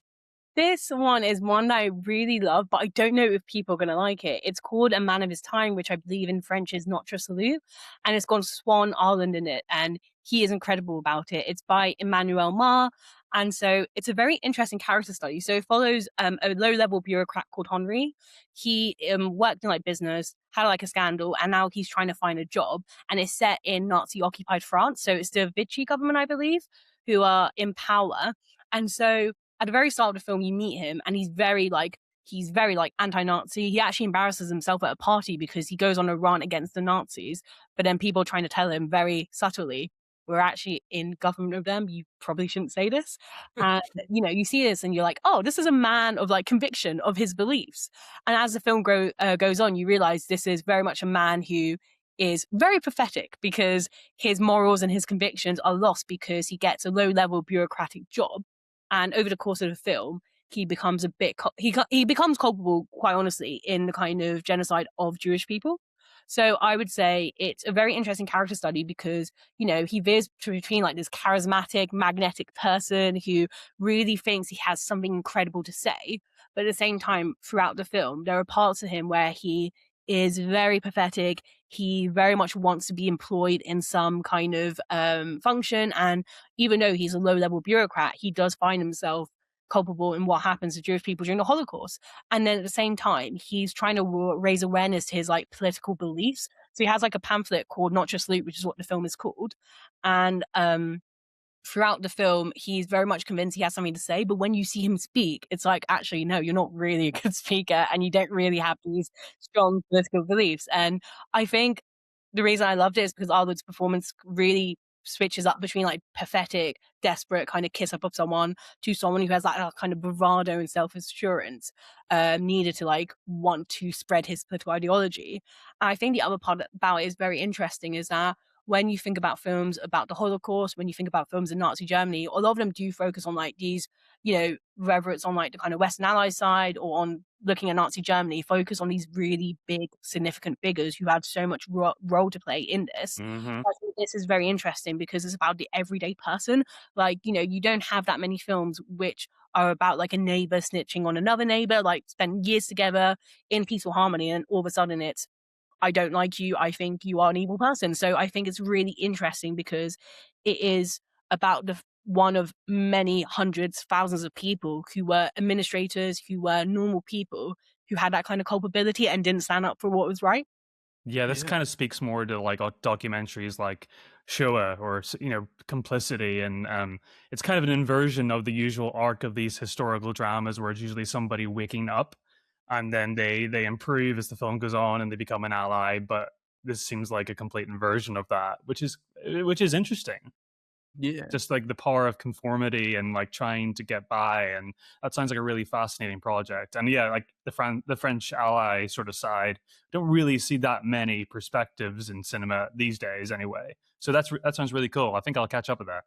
This one is one that I really love, but I don't know if people are going to like it. It's called A Man of His Time, which I believe in French is Notre Salut, and it's got Swan Arland in it, and he is incredible about it. It's by Emmanuel Ma, and so it's a very interesting character study. So it follows a low-level bureaucrat called Henri. He worked in like business, had like a scandal, and now he's trying to find a job, and it's set in Nazi-occupied France. So it's the Vichy government, I believe, who are in power, and so at the very start of the film, you meet him, and he's very anti-Nazi. He actually embarrasses himself at a party because he goes on a rant against the Nazis. But then people are trying to tell him very subtly, we're actually in government of them. You probably shouldn't say this. And, you see this and you're like, oh, this is a man of like conviction of his beliefs. And as the film goes on, you realize this is very much a man who is very pathetic because his morals and his convictions are lost because he gets a low-level bureaucratic job. And over the course of the film, he becomes he becomes culpable, quite honestly, in the kind of genocide of Jewish people. So I would say it's a very interesting character study because, he veers between like this charismatic, magnetic person who really thinks he has something incredible to say. But at the same time, throughout the film, there are parts of him where he is very pathetic. He very much wants to be employed in some kind of function. And even though he's a low-level bureaucrat, he does find himself culpable in what happens to Jewish people during the Holocaust. And then at the same time, he's trying to raise awareness to his like political beliefs. So he has like a pamphlet called Not Just Loot, which is what the film is called. And throughout the film, he's very much convinced he has something to say, but when you see him speak, it's like, actually, no, you're not really a good speaker and you don't really have these strong political beliefs. And I think the reason I loved it is because Arled's performance really switches up between like pathetic, desperate kind of kiss up of someone to someone who has that kind of bravado and self-assurance needed to like want to spread his political ideology. And I think the other part about it is very interesting is that when you think about films about the Holocaust, when you think about films in Nazi Germany, a lot of them do focus on like these, you know, whether it's on like the kind of Western Allies side or on looking at Nazi Germany, focus on these really big, significant figures who had so much role to play in this. Mm-hmm. I think this is very interesting because it's about the everyday person. Like, you know, you don't have that many films which are about like a neighbor snitching on another neighbor, like spend years together in peaceful harmony, and all of a sudden it's, I don't like you, I think you are an evil person. So I think it's really interesting because it is about the one of many hundreds, thousands of people who were administrators, who were normal people, who had that kind of culpability and didn't stand up for what was right. Yeah, this Yeah. kind of speaks more to like documentaries like Shoah or Complicity, and it's kind of an inversion of the usual arc of these historical dramas, where it's usually somebody waking up and then they improve as the film goes on and they become an ally. But this seems like a complete inversion of that, which is interesting. Yeah. Just like the power of conformity and like trying to get by, and that sounds like a really fascinating project. And yeah, like the French ally sort of side, don't really see that many perspectives in cinema these days anyway, so that sounds really cool. I think I'll catch up with that.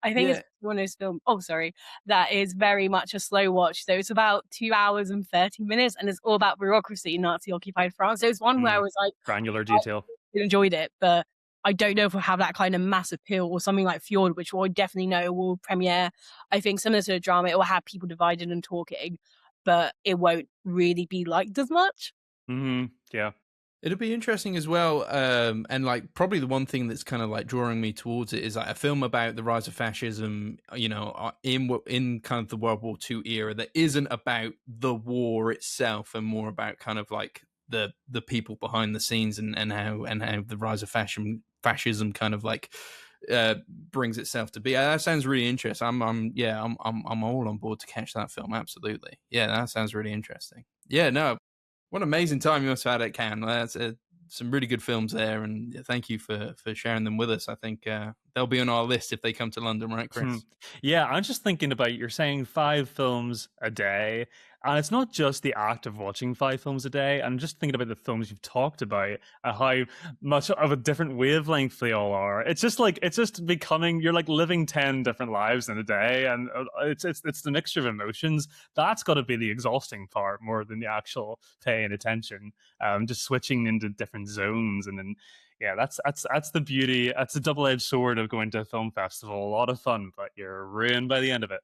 I think Yeah. it's one of those films, oh, sorry, that is very much a slow watch. So it's about 2 hours and 30 minutes, and it's all about bureaucracy in Nazi-occupied France. So it's one where I was like, Granular I detail. enjoyed it, but I don't know if we'll have that kind of mass appeal, or something like Fjord, which I definitely know will premiere. I think similar to a drama, it will have people divided and talking, but it won't really be liked as much. Yeah. It'll be interesting as well, and like probably the one thing that's kind of like drawing me towards it is like a film about the rise of fascism, you know, in kind of the World War II era, that isn't about the war itself, and more about kind of like the people behind the scenes, and how the rise of fascism kind of like brings itself to be. That sounds really interesting. I'm all on board to catch that film. Absolutely, yeah, that sounds really interesting. Yeah, no. What an amazing time you must have had at Cannes. That's some really good films there, and thank you for sharing them with us. I think they'll be on our list if they come to London, right, Kris? Yeah, I'm just thinking about, you're saying 5 films a day, and it's not just the act of watching 5 films a day. I'm just thinking about the films you've talked about and how much of a different wavelength they all are. It's just becoming, you're like living 10 different lives in a day, and it's the mixture of emotions that's got to be the exhausting part, more than the actual paying attention. Just switching into different zones, and then yeah, that's the beauty. That's the double-edged sword of going to a film festival. A lot of fun, but you're ruined by the end of it.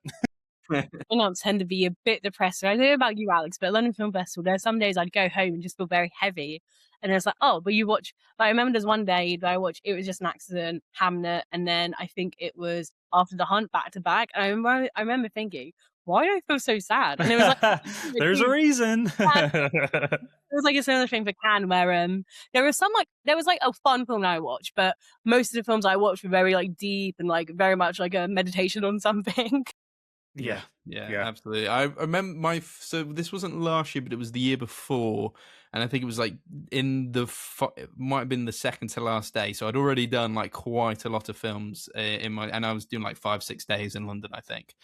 I don't tend to be a bit depressed. I don't know about you, Alex, but at London Film Festival, there's some days I'd go home and just feel very heavy. And it's like, oh, but you watch. Like, I remember there's one day that I watched, it was just an accident, Hamnet, and then I think it was After the Hunt, back to back. And I remember thinking, why do I feel so sad? And it was like, there's a reason. It was like a similar thing for Cannes, where there was like a fun film that I watched, but most of the films I watched were very like deep and like very much like a meditation on something. Yeah, absolutely. I remember so this wasn't last year, but it was the year before, and I think it was like it might have been the second to last day. So I'd already done like quite a lot of films and I was doing like 5-6 days in London, I think.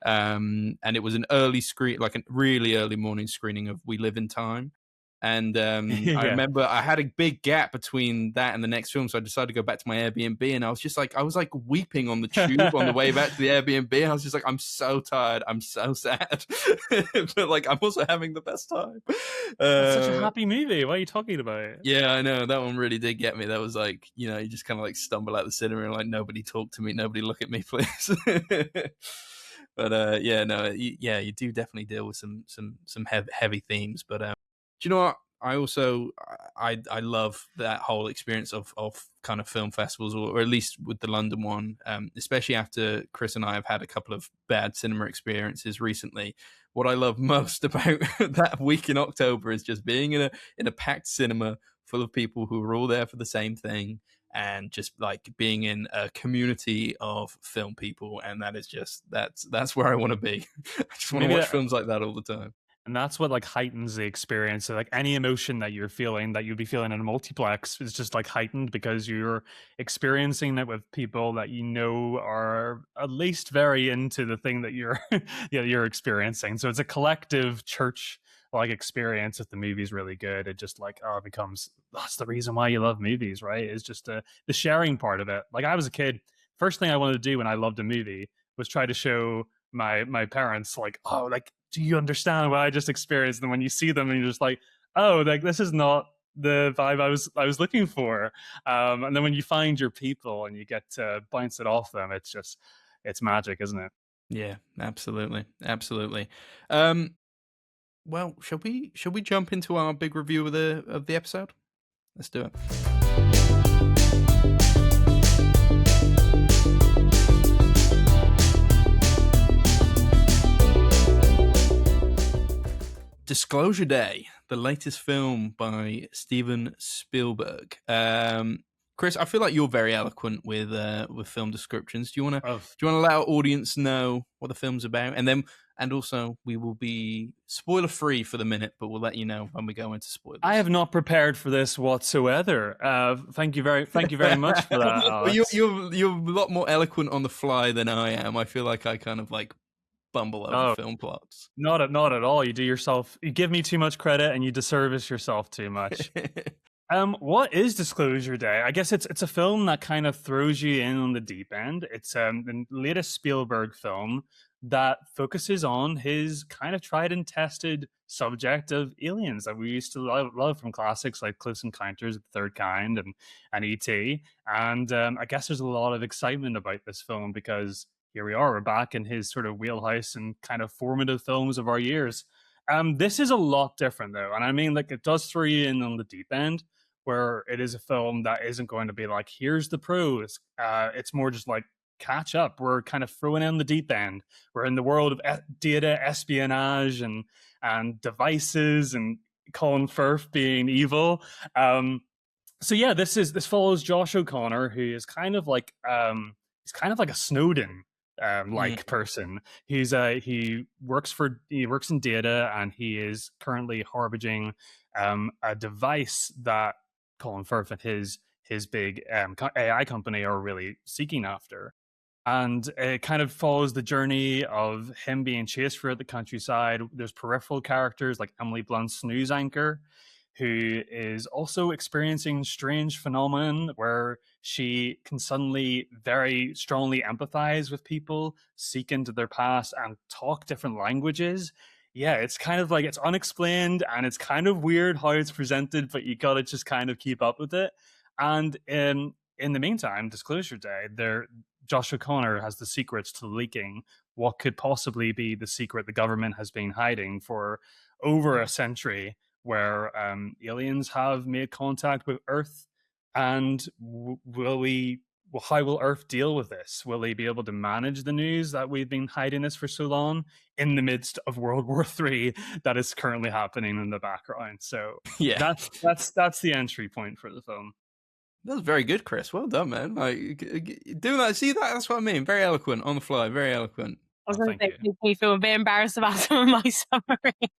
And it was an early screen, like a really early morning screening of We Live in Time. And I remember I had a big gap between that and the next film, so I decided to go back to my Airbnb, and I was like weeping on the tube on the way back to the Airbnb, and I was just like, I'm so tired, I'm so sad, but like I'm also having the best time. It's such a happy movie. What are you talking about? Yeah, I know, that one really did get me. That was like, you know, you just kind of like stumble out the cinema and like, nobody talk to me, nobody look at me, please. But you do definitely deal with some heavy themes, but do you know what? I also I love that whole experience of kind of film festivals, or at least with the London one, especially after Kris and I have had a couple of bad cinema experiences recently. What I love most about that week in October is just being in a packed cinema full of people who are all there for the same thing, and just like being in a community of film people, and that is just that's where I want to be. I just want to watch films like that all the time. And that's what like heightens the experience. So like any emotion that you're feeling that you'd be feeling in a multiplex is just like heightened because you're experiencing it with people that you know are at least very into the thing that you're you're experiencing. So it's a collective church like experience. If the movie's really good, it just like it becomes, that's the reason why you love movies, right? It's just the sharing part of it. Like I was a kid, first thing I wanted to do when I loved a movie was try to show my parents like, oh, like, do you understand what I just experienced? And when you see them and you're just like, oh, like this is not the vibe I was looking for. And then when you find your people and you get to bounce it off them, it's magic, isn't it? Yeah, absolutely, absolutely. Well, shall we jump into our big review of the episode? Let's do it. Disclosure Day, the latest film by Steven Spielberg. Kris, I feel like you're very eloquent with film descriptions. Do you want to let our audience know what the film's about, and also we will be spoiler free for the minute, but we'll let you know when we go into spoilers. I have not prepared for this whatsoever. Thank you very much for that. Well, you're a lot more eloquent on the fly than I am. I feel like I kind of like bumble over film plots. Not at all. You give me too much credit and you disservice yourself too much. What is Disclosure Day? I guess it's a film that kind of throws you in on the deep end. It's the latest Spielberg film that focuses on his kind of tried and tested subject of aliens that we used to love from classics like Close Encounters of the Third Kind and E.T. And I guess there's a lot of excitement about this film because here we are, we're back in his sort of wheelhouse and kind of formative films of our years. This is a lot different though. And I mean, like, it does throw you in on the deep end where it is a film that isn't going to be like, here's the pros. It's more just like, catch up. We're kind of throwing in the deep end. We're in the world of data espionage and devices and Colin Firth being evil. So yeah, this follows Josh O'Connor, who is kind of like he's kind of like a Snowden person. He works in data, and he is currently harbinging a device that Colin Firth and his big AI company are really seeking after. And it kind of follows the journey of him being chased throughout the countryside. There's peripheral characters like Emily Blunt's news anchor, who is also experiencing strange phenomenon where she can suddenly very strongly empathize with people, seek into their past, and talk different languages. Yeah, it's kind of like, it's unexplained and it's kind of weird how it's presented, but you gotta just kind of keep up with it. And in the meantime, Disclosure Day, Josh O'Connor has the secrets to leaking what could possibly be the secret the government has been hiding for over a century, where aliens have made contact with Earth. And how will Earth deal with this? Will they be able to manage the news that we've been hiding this for so long in the midst of World War III that is currently happening in the background? So yeah, that's the entry point for the film. That was very good, Kris. Well done, man. Like, doing that, see that? That's what I mean. Very eloquent on the fly. Very eloquent. I was going to say, make me feel a bit embarrassed about some of my summary.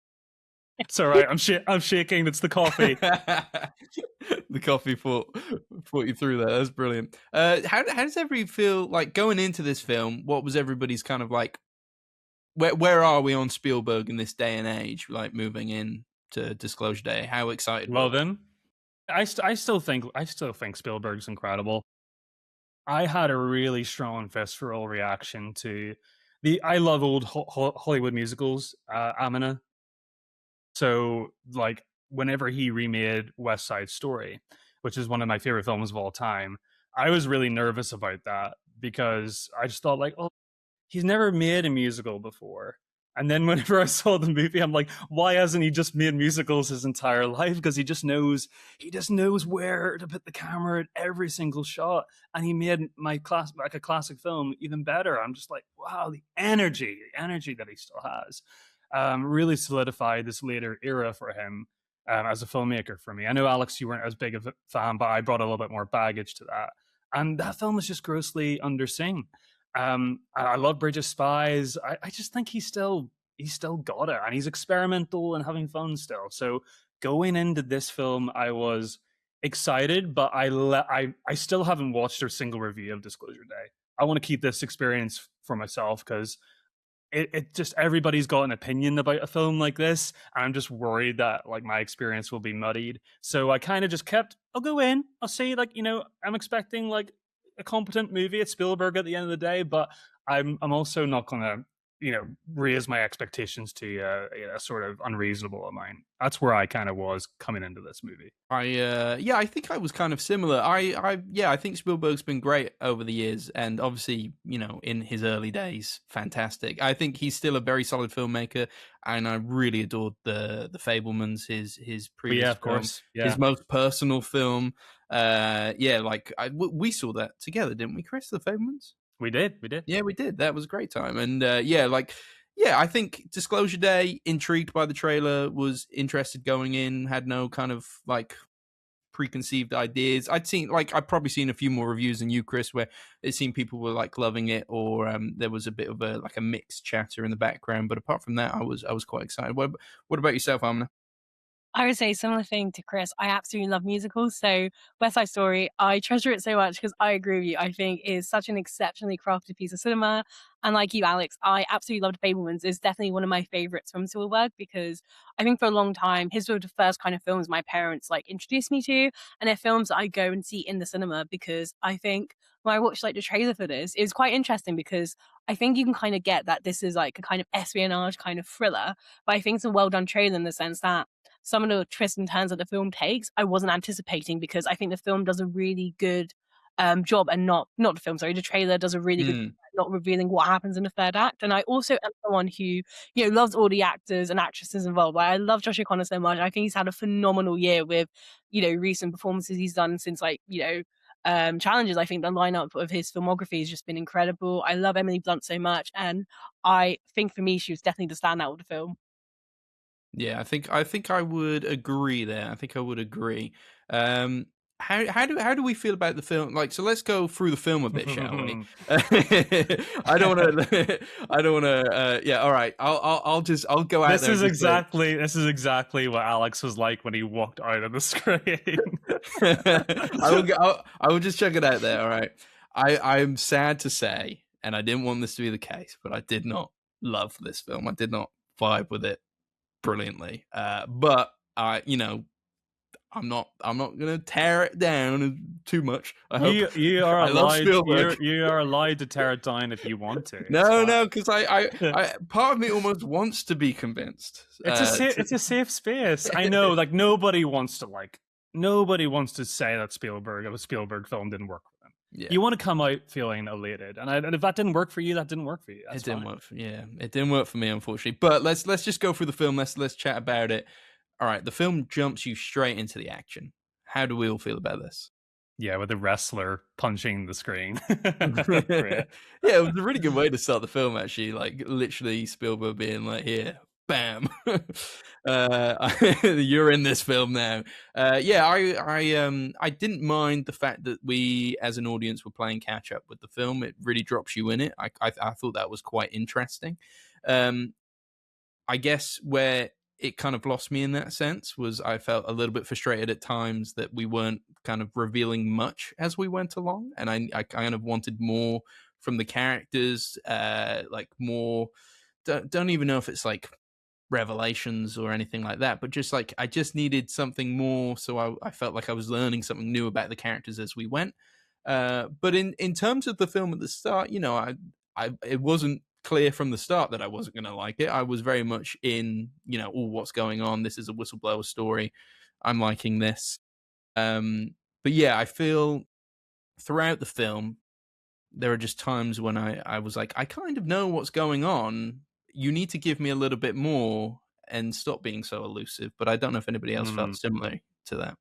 It's all right. I'm shaking. It's the coffee. The coffee fought you through there. That's brilliant. How does everybody feel like going into this film? What was everybody's kind of like? Where are we on Spielberg in this day and age? Like moving in to Disclosure Day. How excited? Love him. I still think Spielberg's incredible. I had a really strong visceral reaction to I love old Hollywood musicals, Aaminah. So like whenever he remade West Side Story, which is one of my favorite films of all time, I was really nervous about that because I just thought like, oh, he's never made a musical before. And then whenever I saw the movie, I'm like, why hasn't he just made musicals his entire life? Because he just knows where to put the camera at every single shot. And he made a classic film even better. I'm just like, wow, the energy that he still has really solidified this later era for him as a filmmaker for me. I know, Alex, you weren't as big of a fan, but I brought a little bit more baggage to that. And that film is just grossly underseen. I love Bridge of Spies. I just think he's still he's still got it, and he's experimental and having fun still. So going into this film, I was excited, but I still haven't watched a single review of Disclosure Day. I want to keep this experience for myself because it just, everybody's got an opinion about a film like this, and I'm just worried that like my experience will be muddied. So I kind of just kept, I'll go in, I'll see, like, you know, I'm expecting like a competent movie. It's Spielberg at the end of the day, but I'm also not gonna, you know, raise my expectations to a sort of unreasonable amount. That's where I kind of was coming into this movie. I think I was kind of similar. I think Spielberg's been great over the years, and obviously, you know, in his early days, fantastic. I think he's still a very solid filmmaker, and I really adored the Fabelmans, his previous of film, course, his most personal film. We saw that together, didn't we, Kris? The Fabelmans. We did. Yeah, we did. That was a great time. And I think Disclosure Day, intrigued by the trailer, was interested going in, had no kind of like preconceived ideas. I'd probably seen a few more reviews than you, Kris, where it seemed people were like loving it, or there was a bit of a mixed chatter in the background. But apart from that, I was quite excited. What about yourself, Aaminah? I would say similar thing to Kris. I absolutely love musicals. So West Side Story, I treasure it so much because I agree with you. I think it's such an exceptionally crafted piece of cinema. And like you, Alex, I absolutely loved Fabelmans. It's definitely one of my favorites from Spielberg because I think for a long time, his were the first kind of films my parents like introduced me to. And they're films that I go and see in the cinema because I think when I watched like the trailer for this, it was quite interesting because I think you can kind of get that this is like a kind of espionage kind of thriller. But I think it's a well done trailer in the sense that some of the twists and turns that the film takes, I wasn't anticipating because I think the film does a really good job, and not the film, sorry, the trailer does a really good job at not revealing what happens in the third act. And I also am someone who, you know, loves all the actors and actresses involved. Like, I love Josh O'Connor so much. I think he's had a phenomenal year with, you know, recent performances he's done since like, you know, challenges. I think the lineup of his filmography has just been incredible. I love Emily Blunt so much, and I think for me she was definitely the standout of the film. Yeah, I think I would agree there. I think I would agree. How do we feel about the film? Like, so let's go through the film a bit, shall we? I don't want to. I don't want to. Yeah, all right. I'll go out. This there is exactly what Alex was like when he walked out of the screen. I will just check it out there. All right. I'm sad to say, and I didn't want this to be the case, but I did not love this film. I did not vibe with it brilliantly. But you know, I'm not gonna tear it down too much. I hope you are I love allowed. Spielberg. You are allowed to tear it down if you want to. No, because I part of me almost wants to be convinced. It's a safe space. I know, like nobody wants to say that a Spielberg film didn't work for them. Yeah. You want to come out feeling elated, and if that didn't work for you, that didn't work for you. It didn't work for me, unfortunately. But let's just go through the film. Let's chat about it. All right, the film jumps you straight into the action. How do we all feel about this? Yeah, with the wrestler punching the screen. Yeah, it was a really good way to start the film, actually. Like, literally Spielberg being like, here, bam. You're in this film now. I didn't mind the fact that we, as an audience, were playing catch up with the film. It really drops you in it. I thought that was quite interesting. I guess where it kind of lost me in that sense was I felt a little bit frustrated at times that we weren't kind of revealing much as we went along. And I kind of wanted more from the characters, like more, don't even know if it's like revelations or anything like that, but just like, I just needed something more. So I felt like I was learning something new about the characters as we went. But in terms of the film at the start, you know, it wasn't clear from the start that I wasn't going to like it. I was very much in, you know, what's going on? This is a whistleblower story. I'm liking this. But yeah, I feel throughout the film, there are just times when I was like, I kind of know what's going on. You need to give me a little bit more and stop being so elusive. But I don't know if anybody else felt similar to that.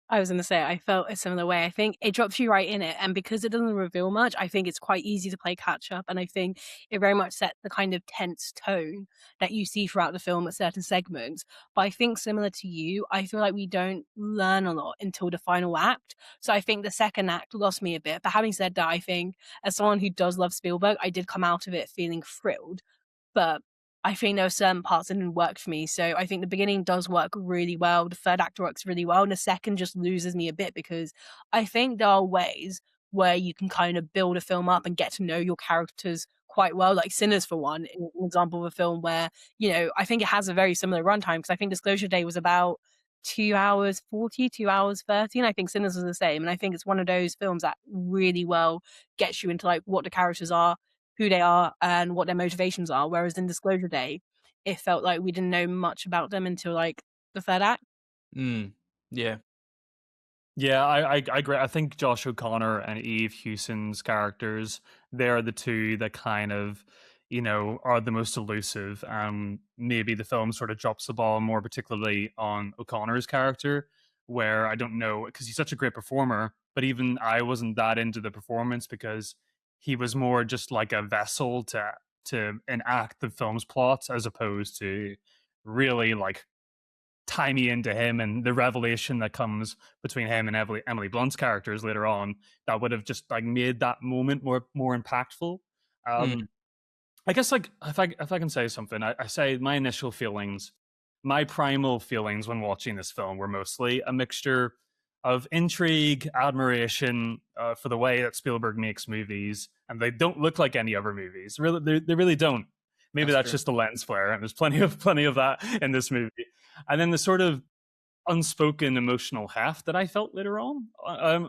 I was going to say, I felt a similar way. I think it drops you right in it. And because it doesn't reveal much, I think it's quite easy to play catch up. And I think it very much set the kind of tense tone that you see throughout the film at certain segments. But I think similar to you, I feel like we don't learn a lot until the final act. So I think the second act lost me a bit. But having said that, I think as someone who does love Spielberg, I did come out of it feeling thrilled. But I think there were certain parts that didn't work for me. So I think the beginning does work really well. The third act works really well. And the second just loses me a bit, because I think there are ways where you can kind of build a film up and get to know your characters quite well. Like Sinners, for one, an example of a film where, I think it has a very similar runtime, because I think Disclosure Day was about 2 hours 40, 2 hours 30. And I think Sinners was the same. And I think it's one of those films that really well gets you into like what the characters are, who they are, and what their motivations are. Whereas in Disclosure Day, it felt like we didn't know much about them until like the third act. Yeah. Yeah, I agree. I think Josh O'Connor and Eve Hewson's characters, they're the two that kind of, are the most elusive. Maybe the film sort of drops the ball more particularly on O'Connor's character, where I don't know, because he's such a great performer, but even I wasn't that into the performance, because he was more just like a vessel to enact the film's plot, as opposed to really like tie me into him and the revelation that comes between him and Emily Blunt's characters later on, that would have just like made that moment more impactful. I guess like if I can say something, I say my initial feelings, my primal feelings when watching this film were mostly a mixture of intrigue, admiration for the way that Spielberg makes movies, and they don't look like any other movies. Really, they really don't. Maybe that's just the lens flare, and there's plenty of that in this movie. And then the sort of unspoken emotional heft that I felt later on,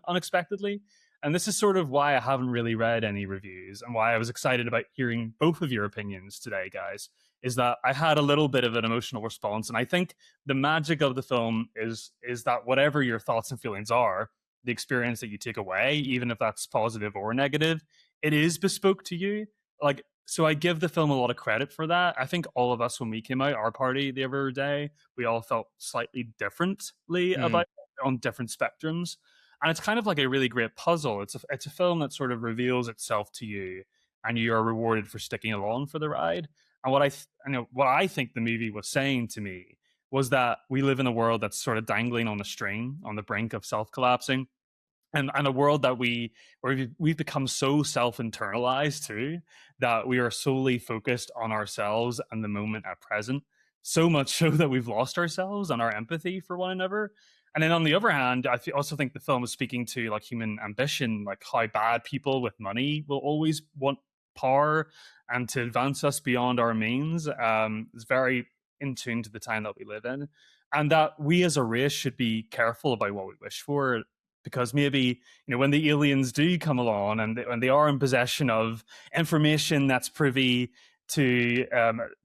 unexpectedly. And this is sort of why I haven't really read any reviews, and why I was excited about hearing both of your opinions today, guys, is that I had a little bit of an emotional response. And I think the magic of the film is that whatever your thoughts and feelings are, the experience that you take away, even if that's positive or negative, it is bespoke to you. Like, so I give the film a lot of credit for that. I think all of us, when we came out, our party the other day, we all felt slightly differently about it on different spectrums. And it's kind of like a really great puzzle. It's a film that sort of reveals itself to you, and you are rewarded for sticking along for the ride. And what I think the movie was saying to me was that we live in a world that's sort of dangling on the string, on the brink of self-collapsing. And a world that we've become so self-internalized too, that we are solely focused on ourselves and the moment at present, so much so that we've lost ourselves and our empathy for one another. And then on the other hand, I also think the film is speaking to like human ambition, like how bad people with money will always want power and to advance us beyond our means. It's very in tune to the time that we live in, and that we as a race should be careful about what we wish for, because maybe when the aliens do come along and they are in possession of information that's privy to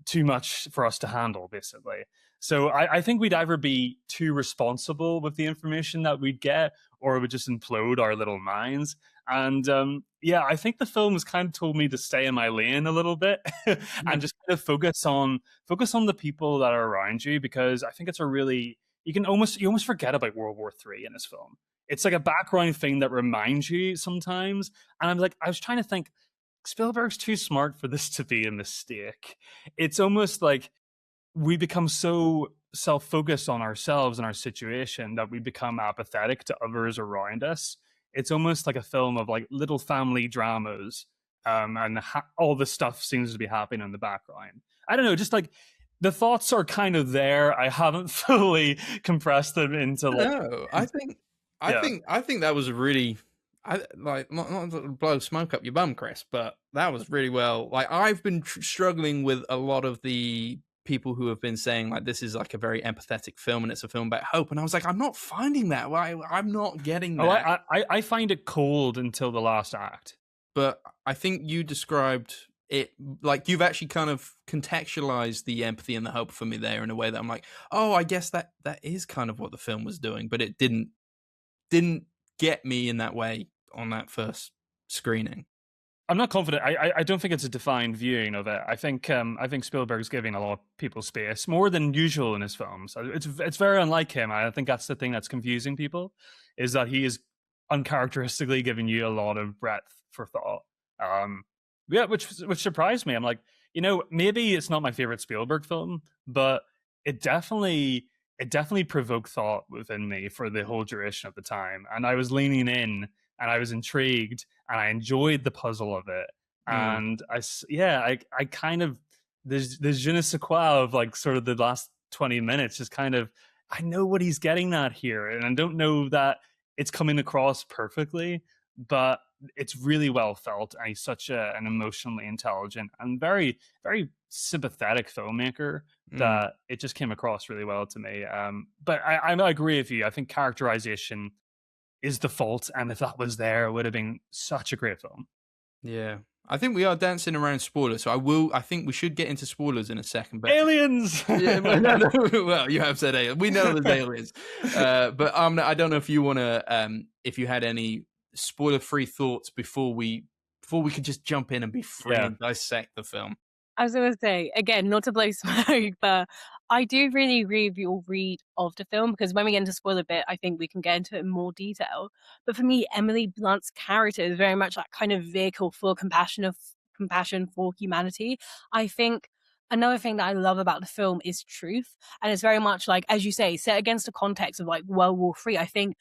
too much for us to handle, basically. So I think we'd either be too responsible with the information that we'd get, or it would just implode our little minds. And I think the film has kind of told me to stay in my lane a little bit and just kind of focus on the people that are around you, because I think it's a really, you almost forget about World War III in this film. It's like a background thing that reminds you sometimes. And I was trying to think, Spielberg's too smart for this to be a mistake. It's almost like we become so self-focused on ourselves and our situation that we become apathetic to others around us. It's almost like a film of like little family dramas, and all the stuff seems to be happening in the background. I don't know, just like the thoughts are kind of there. I haven't fully compressed them into like. No, I think that was really, not to blow smoke up your bum, Kris, but that was really well. Like, I've been struggling with a lot of the people who have been saying like this is like a very empathetic film and it's a film about hope, and I was like, I'm not finding that. I'm not getting that. I find it cold until the last act. But I think you described it like you've actually kind of contextualized the empathy and the hope for me there in a way that I'm like, oh, I guess that is kind of what the film was doing, but it didn't get me in that way on that first screening. I'm not confident. I don't think it's a defined viewing of it. I think Spielberg's giving a lot of people space, more than usual in his films. It's very unlike him. I think that's the thing that's confusing people, is that he is uncharacteristically giving you a lot of breadth for thought. Which surprised me. I'm like, maybe it's not my favorite Spielberg film, but it definitely provoked thought within me for the whole duration of the time, and I was leaning in. And I was intrigued, and I enjoyed the puzzle of it. And I kind of there's je ne sais quoi of like sort of the last 20 minutes, just kind of, I know what he's getting at here, and I don't know that it's coming across perfectly, but it's really well felt, and he's such an emotionally intelligent and very, very sympathetic filmmaker that it just came across really well to me. But I agree with you. I think characterization is the fault, and if that was there, it would have been such a great film. Yeah. I think we are dancing around spoilers, so I think we should get into spoilers in a second. But aliens! Yeah, no, well, you have said aliens. We know there's aliens. But I don't know if you want to, if you had any spoiler-free thoughts before we could just jump in and be free and dissect the film. I was going to say, again, not to blow smoke, but I do really agree with your read of the film, because when we get into spoiler bit, I think we can get into it in more detail. But for me, Emily Blunt's character is very much that kind of vehicle for compassion for humanity. I think another thing that I love about the film is truth. And it's very much like, as you say, set against the context of like World War III. I think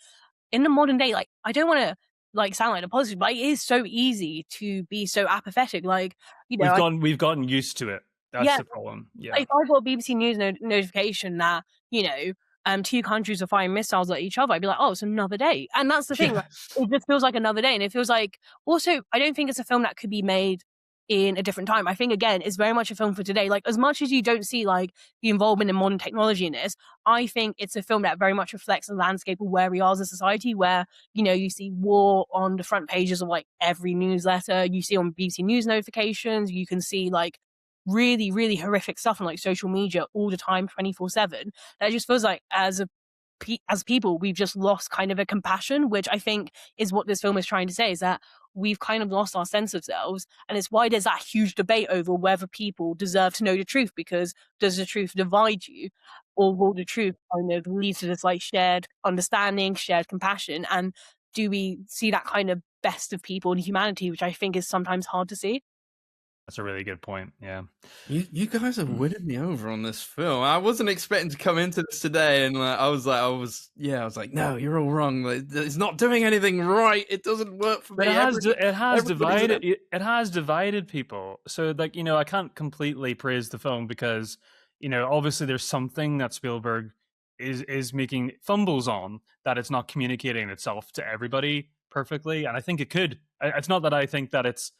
in the modern day, like, I don't want to like sound like a positive, but it is so easy to be so apathetic. Like, you know, we've gotten used to it. That's the problem. Yeah. If I got a BBC News notification that, you know, two countries are firing missiles at each other, I'd be like, oh, it's another day. And that's the thing. Like, it just feels like another day. And it feels like, also, I don't think it's a film that could be made in a different time. I think, again, it's very much a film for today. Like, as much as you don't see like the involvement in modern technology in this, I think it's a film that very much reflects the landscape of where we are as a society, where, you know, you see war on the front pages of like every newsletter, you see on BBC News notifications, you can see like really, really horrific stuff on like social media all the time, 24/7. That just feels like as people, we've just lost kind of a compassion, which I think is what this film is trying to say, is that we've kind of lost our sense of selves. And it's why there's that huge debate over whether people deserve to know the truth, because does the truth divide you, or will the truth kind of lead to this like shared understanding, shared compassion? And do we see that kind of best of people and humanity, which I think is sometimes hard to see? That's a really good point. Yeah. You guys have winning me over on this film. I wasn't expecting to come into this today, and I was like, no, you're all wrong. It's not doing anything right. It doesn't work for me. But it has divided people. So, like, you know, I can't completely praise the film because, you know, obviously there's something that Spielberg is making fumbles on, that it's not communicating itself to everybody perfectly. And I think it could. It's not that I think that it's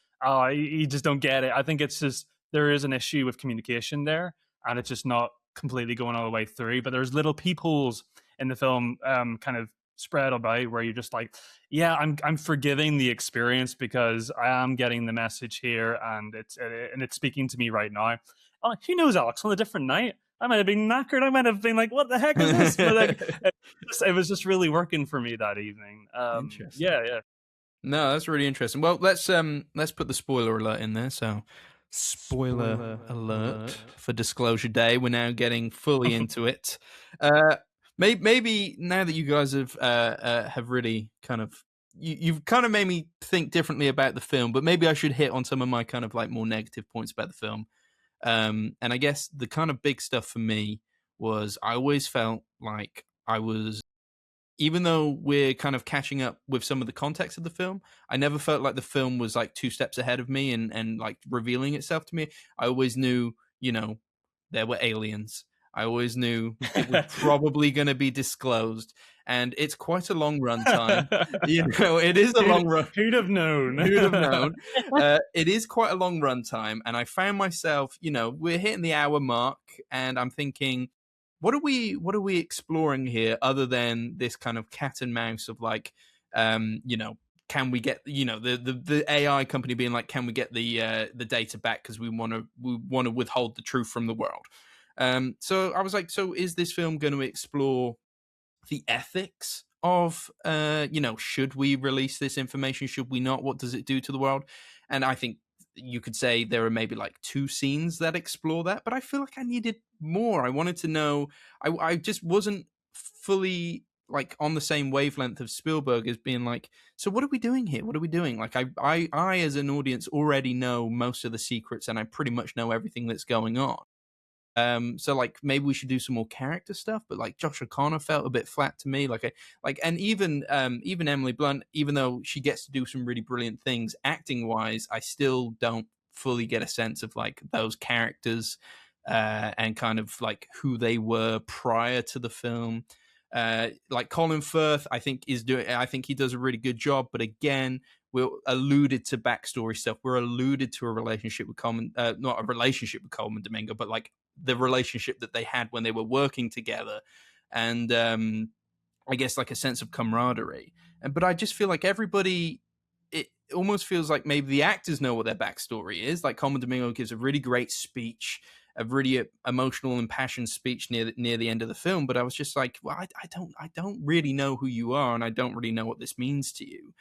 you just don't get it. I think it's just there is an issue with communication there, and it's just not completely going all the way through. But there's little peepholes in the film, kind of spread about, where you're just like, yeah, I'm forgiving the experience because I am getting the message here, and it's speaking to me right now. Oh, who knows, Alex? On a different night, I might have been knackered. I might have been like, what the heck is this? But like, it was just really working for me that evening. Interesting. Yeah. No, that's really interesting. Well, let's put the spoiler alert in there. So, spoiler alert for Disclosure Day. We're now getting fully into it. Maybe now that you guys have really kind of you've kind of made me think differently about the film, but maybe I should hit on some of my kind of like more negative points about the film. And I guess the kind of big stuff for me was I always felt like I was, even though we're kind of catching up with some of the context of the film, I never felt like the film was like two steps ahead of me and like revealing itself to me. I always knew, you know, there were aliens. I always knew it was probably going to be disclosed. And it's quite a long run time. You know, it is a long run. Who'd have known? Who'd have known? It is quite a long run time. And I found myself, you know, we're hitting the hour mark, and I'm thinking, what are we exploring here other than this kind of cat and mouse of like, you know, can we get, you know, the AI company being like, can we get the data back because we want to withhold the truth from the world. So I was like, so is this film going to explore the ethics of, you know, should we release this information? Should we not? What does it do to the world? And I think you could say there are maybe like 2 scenes that explore that, but I feel like I needed more. I wanted to know. I just wasn't fully like on the same wavelength of Spielberg as being like, so what are we doing here? What are we doing? Like I as an audience already know most of the secrets, and I pretty much know everything that's going on. So like maybe we should do some more character stuff, but like Josh O'Connor felt a bit flat to me. And even Emily Blunt, even though she gets to do some really brilliant things acting wise, I still don't fully get a sense of like those characters and kind of like who they were prior to the film. Like Colin Firth, I think he does a really good job. But again, we're alluded to backstory stuff. We're alluded to a relationship with not a relationship with Coleman Domingo, but like the relationship that they had when they were working together, and I guess like a sense of camaraderie. But I just feel like everybody, it almost feels like maybe the actors know what their backstory is. Like Coleman Domingo gives a really great speech, a really emotional, impassioned speech near the end of the film. But I was just like, well, I don't really know who you are, and I don't really know what this means to you.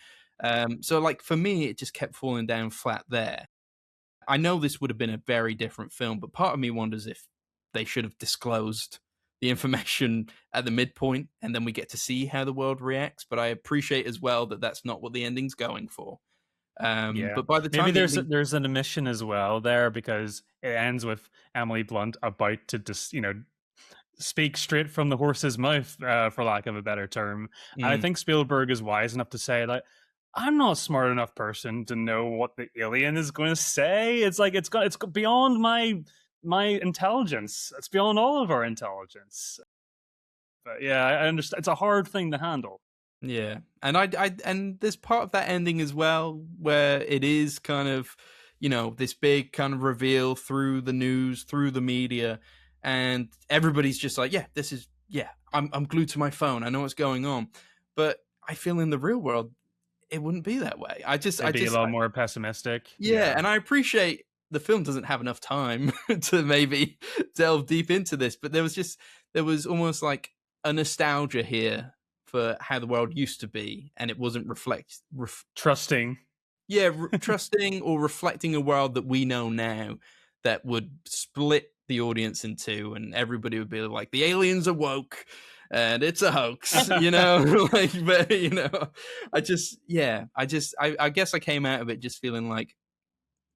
So like for me, it just kept falling down flat there. I know this would have been a very different film, but part of me wonders if they should have disclosed the information at the midpoint, and then we get to see how the world reacts. But I appreciate as well that that's not what the ending's going for. But by the time maybe there's an omission as well there, because it ends with Emily Blunt about to just speak straight from the horse's mouth, for lack of a better term. And I think Spielberg is wise enough to say, like, I'm not a smart enough person to know what the alien is going to say. It's like it's beyond my intelligence. It's beyond all of our intelligence. But yeah, I understand. It's a hard thing to handle. Yeah, and and there's part of that ending as well where it is kind of, this big kind of reveal through the news, through the media, and everybody's just like, I'm glued to my phone. I know what's going on, but I feel in the real world it wouldn't be that way. It'd be a lot more pessimistic. Yeah, and I appreciate the film doesn't have enough time to maybe delve deep into this, but there was almost like a nostalgia here for how the world used to be, and it wasn't trusting. Yeah, trusting or reflecting a world that we know now that would split the audience in two, and everybody would be like, the aliens are woke and it's a hoax, But I guess I came out of it just feeling like,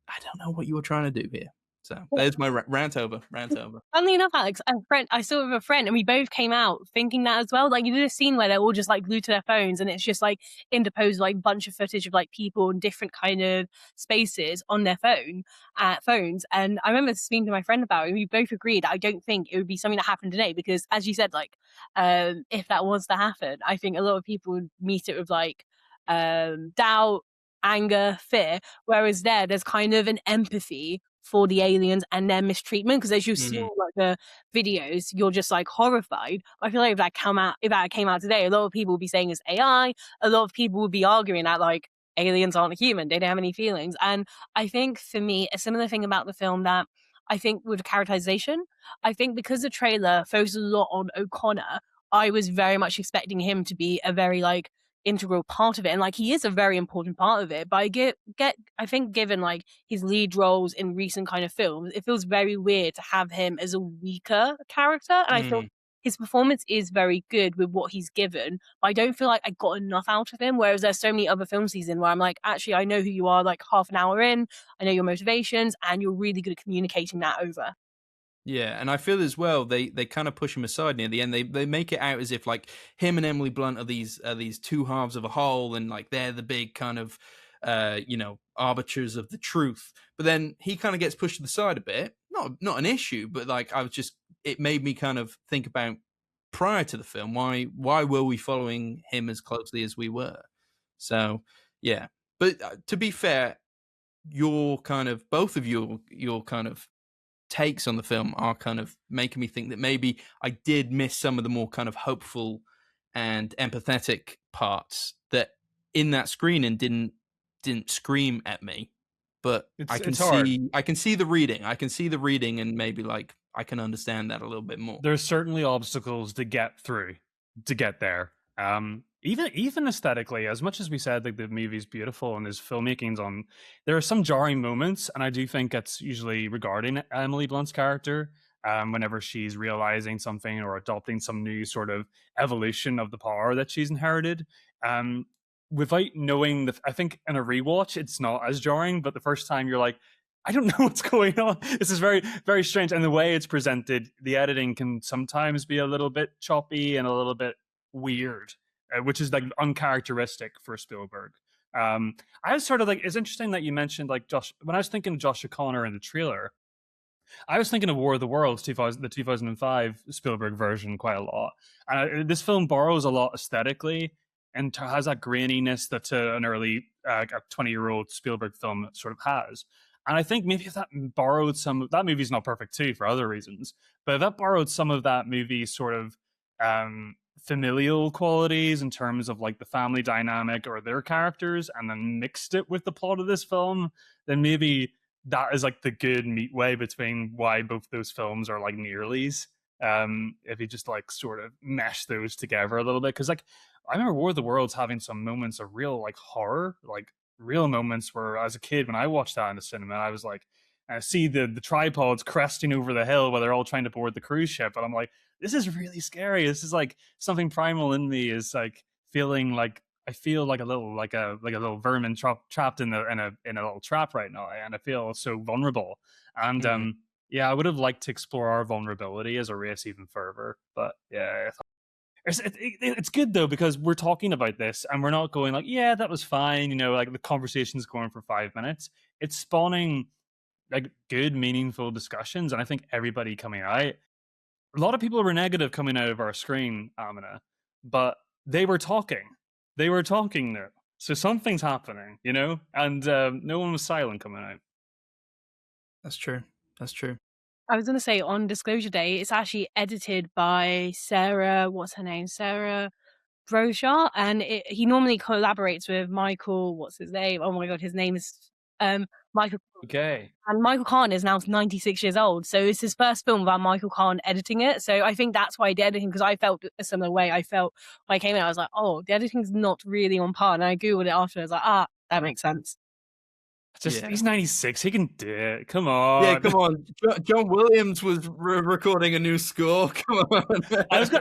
I don't know what you were trying to do here. So there's my rant over. Funnily enough, Alex, I saw it with a friend, and we both came out thinking that as well. Like, you did a scene where they're all just like glued to their phones, and it's just like interposed like a bunch of footage of like people in different kind of spaces on their phones. And I remember speaking to my friend about it, and we both agreed I don't think it would be something that happened today, because as you said, like, if that was to happen, I think a lot of people would meet it with like doubt, anger, fear, whereas there's kind of an empathy for the aliens and their mistreatment, because as you see like the videos, you're just like horrified. I feel like if that came out today, a lot of people would be saying it's AI. A lot of people would be arguing that like aliens aren't human, they don't have any feelings. And I think for me, a similar thing about the film that I think with characterization, I think because the trailer focuses a lot on O'Connor, I was very much expecting him to be a very like integral part of it, and like he is a very important part of it, but I think given like his lead roles in recent kind of films, it feels very weird to have him as a weaker character. And I feel his performance is very good with what he's given, but I don't feel like I got enough out of him, whereas there's so many other films he's in where I'm like, actually I know who you are like half an hour in, I know your motivations, and you're really good at communicating that over. Yeah, and I feel as well they kind of push him aside near the end. They make it out as if like him and Emily Blunt are these two halves of a whole, and like they're the big kind of arbiters of the truth. But then he kind of gets pushed to the side a bit. Not an issue, but like it made me kind of think about prior to the film, why were we following him as closely as we were? So yeah, but to be fair, both of your kind of takes on the film are kind of making me think that maybe I did miss some of the more kind of hopeful and empathetic parts that in that screening didn't scream at me. But I can see the reading, and maybe like I can understand that a little bit more. There's certainly obstacles to get through to get there. Even aesthetically, as much as we said like the movie's beautiful and there's filmmaking's on, there are some jarring moments, and I do think it's usually regarding Emily Blunt's character, whenever she's realizing something or adopting some new sort of evolution of the power that she's inherited. Without knowing I think in a rewatch it's not as jarring, but the first time you're like, I don't know what's going on. This is very, very strange, and the way it's presented, the editing can sometimes be a little bit choppy and a little bit weird, which is like uncharacteristic for Spielberg. I was sort of like, it's interesting that you mentioned like Josh. When I was thinking of Josh O'Connor in the trailer, I was thinking of War of the Worlds, the 2005 Spielberg version, quite a lot. And this film borrows a lot aesthetically and has that graininess that an early 20-year-old Spielberg film sort of has. And I think maybe if that borrowed some, that movie's not perfect too for other reasons, but if that borrowed some of that movie's sort of familial qualities in terms of like the family dynamic or their characters, and then mixed it with the plot of this film, then maybe that is like the good meatway between why both those films are like nearlies. If you just like sort of mesh those together a little bit, because like I remember War of the Worlds having some moments of real like horror, like real moments where as a kid when I watched that in the cinema, I was like, I see the tripods cresting over the hill while they're all trying to board the cruise ship, and I'm like, this is really scary. This is like something primal in me is like feeling like I feel like a little vermin trapped in a little trap right now, and I feel so vulnerable. And yeah, I would have liked to explore our vulnerability as a race even further. But yeah, it's good though because we're talking about this and we're not going like, yeah, that was fine. You know, like the conversation's going for 5 minutes. It's spawning like good, meaningful discussions, and I think everybody coming out. A lot of people were negative coming out of our screen, Aaminah, but they were talking. They were talking there. So something's happening, you know? And no one was silent coming out. That's true. That's true. I was going to say on Disclosure Day, it's actually edited by Sarah, what's her name? Sarah Brochard. And he normally collaborates with Michael, what's his name? Oh my God, his name is Michael. Okay. And Michael Kahn is now 96 years old. So it's his first film without Michael Kahn editing it. So I think that's why I did editing, because I felt a similar way. I felt when I came in, I was like, oh, the editing's not really on par. And I Googled it after. I was like, that makes sense. He's 96. He can do it. Come on. Yeah, come on. John Williams was recording a new score. Come on.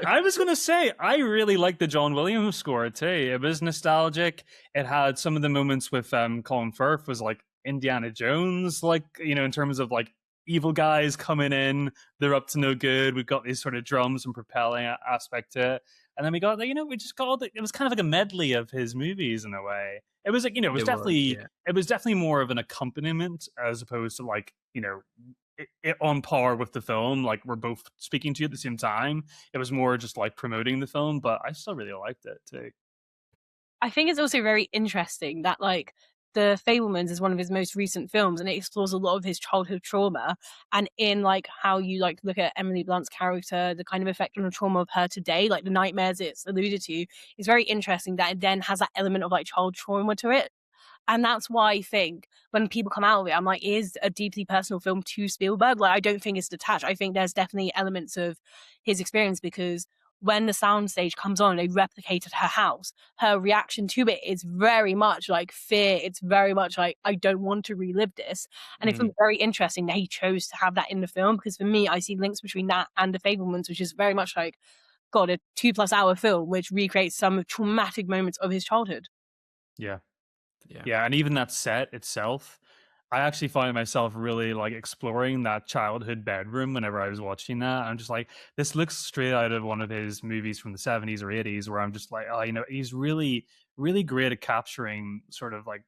I was gonna say I really like the John Williams score too. It was nostalgic. It had some of the moments with Colin Firth was like Indiana Jones, like, you know, in terms of like evil guys coming in, they're up to no good. We've got these sort of drums and propelling aspect to it. And then we got, you know, we just called it was kind of like a medley of his movies in a way. It was like, you know, it was definitely more of an accompaniment as opposed to like, you know, it on par with the film. Like we're both speaking to you at the same time. It was more just like promoting the film, but I still really liked it too. I think it's also very interesting that like The Fabelmans is one of his most recent films, and it explores a lot of his childhood trauma, and in like how you like look at Emily Blunt's character, the kind of effect on the trauma of her today, like the nightmares it's alluded to, is very interesting that it then has that element of like child trauma to it. And that's why I think when people come out of it, I'm like, it is a deeply personal film to Spielberg. Like, I don't think it's detached. I think there's definitely elements of his experience, because when the soundstage comes on, they replicated her house. Her reaction to it is very much like fear. It's very much like, I don't want to relive this. And I think it's very interesting that he chose to have that in the film, because for me, I see links between that and The Fabelmans, which is very much like, God, a 2+ hour film, which recreates some traumatic moments of his childhood. Yeah, and even that set itself, I actually find myself really like exploring that childhood bedroom whenever I was watching that. I'm just like, this looks straight out of one of his movies from the 70s or 80s, where I'm just like, oh, you know, he's really, really great at capturing sort of like,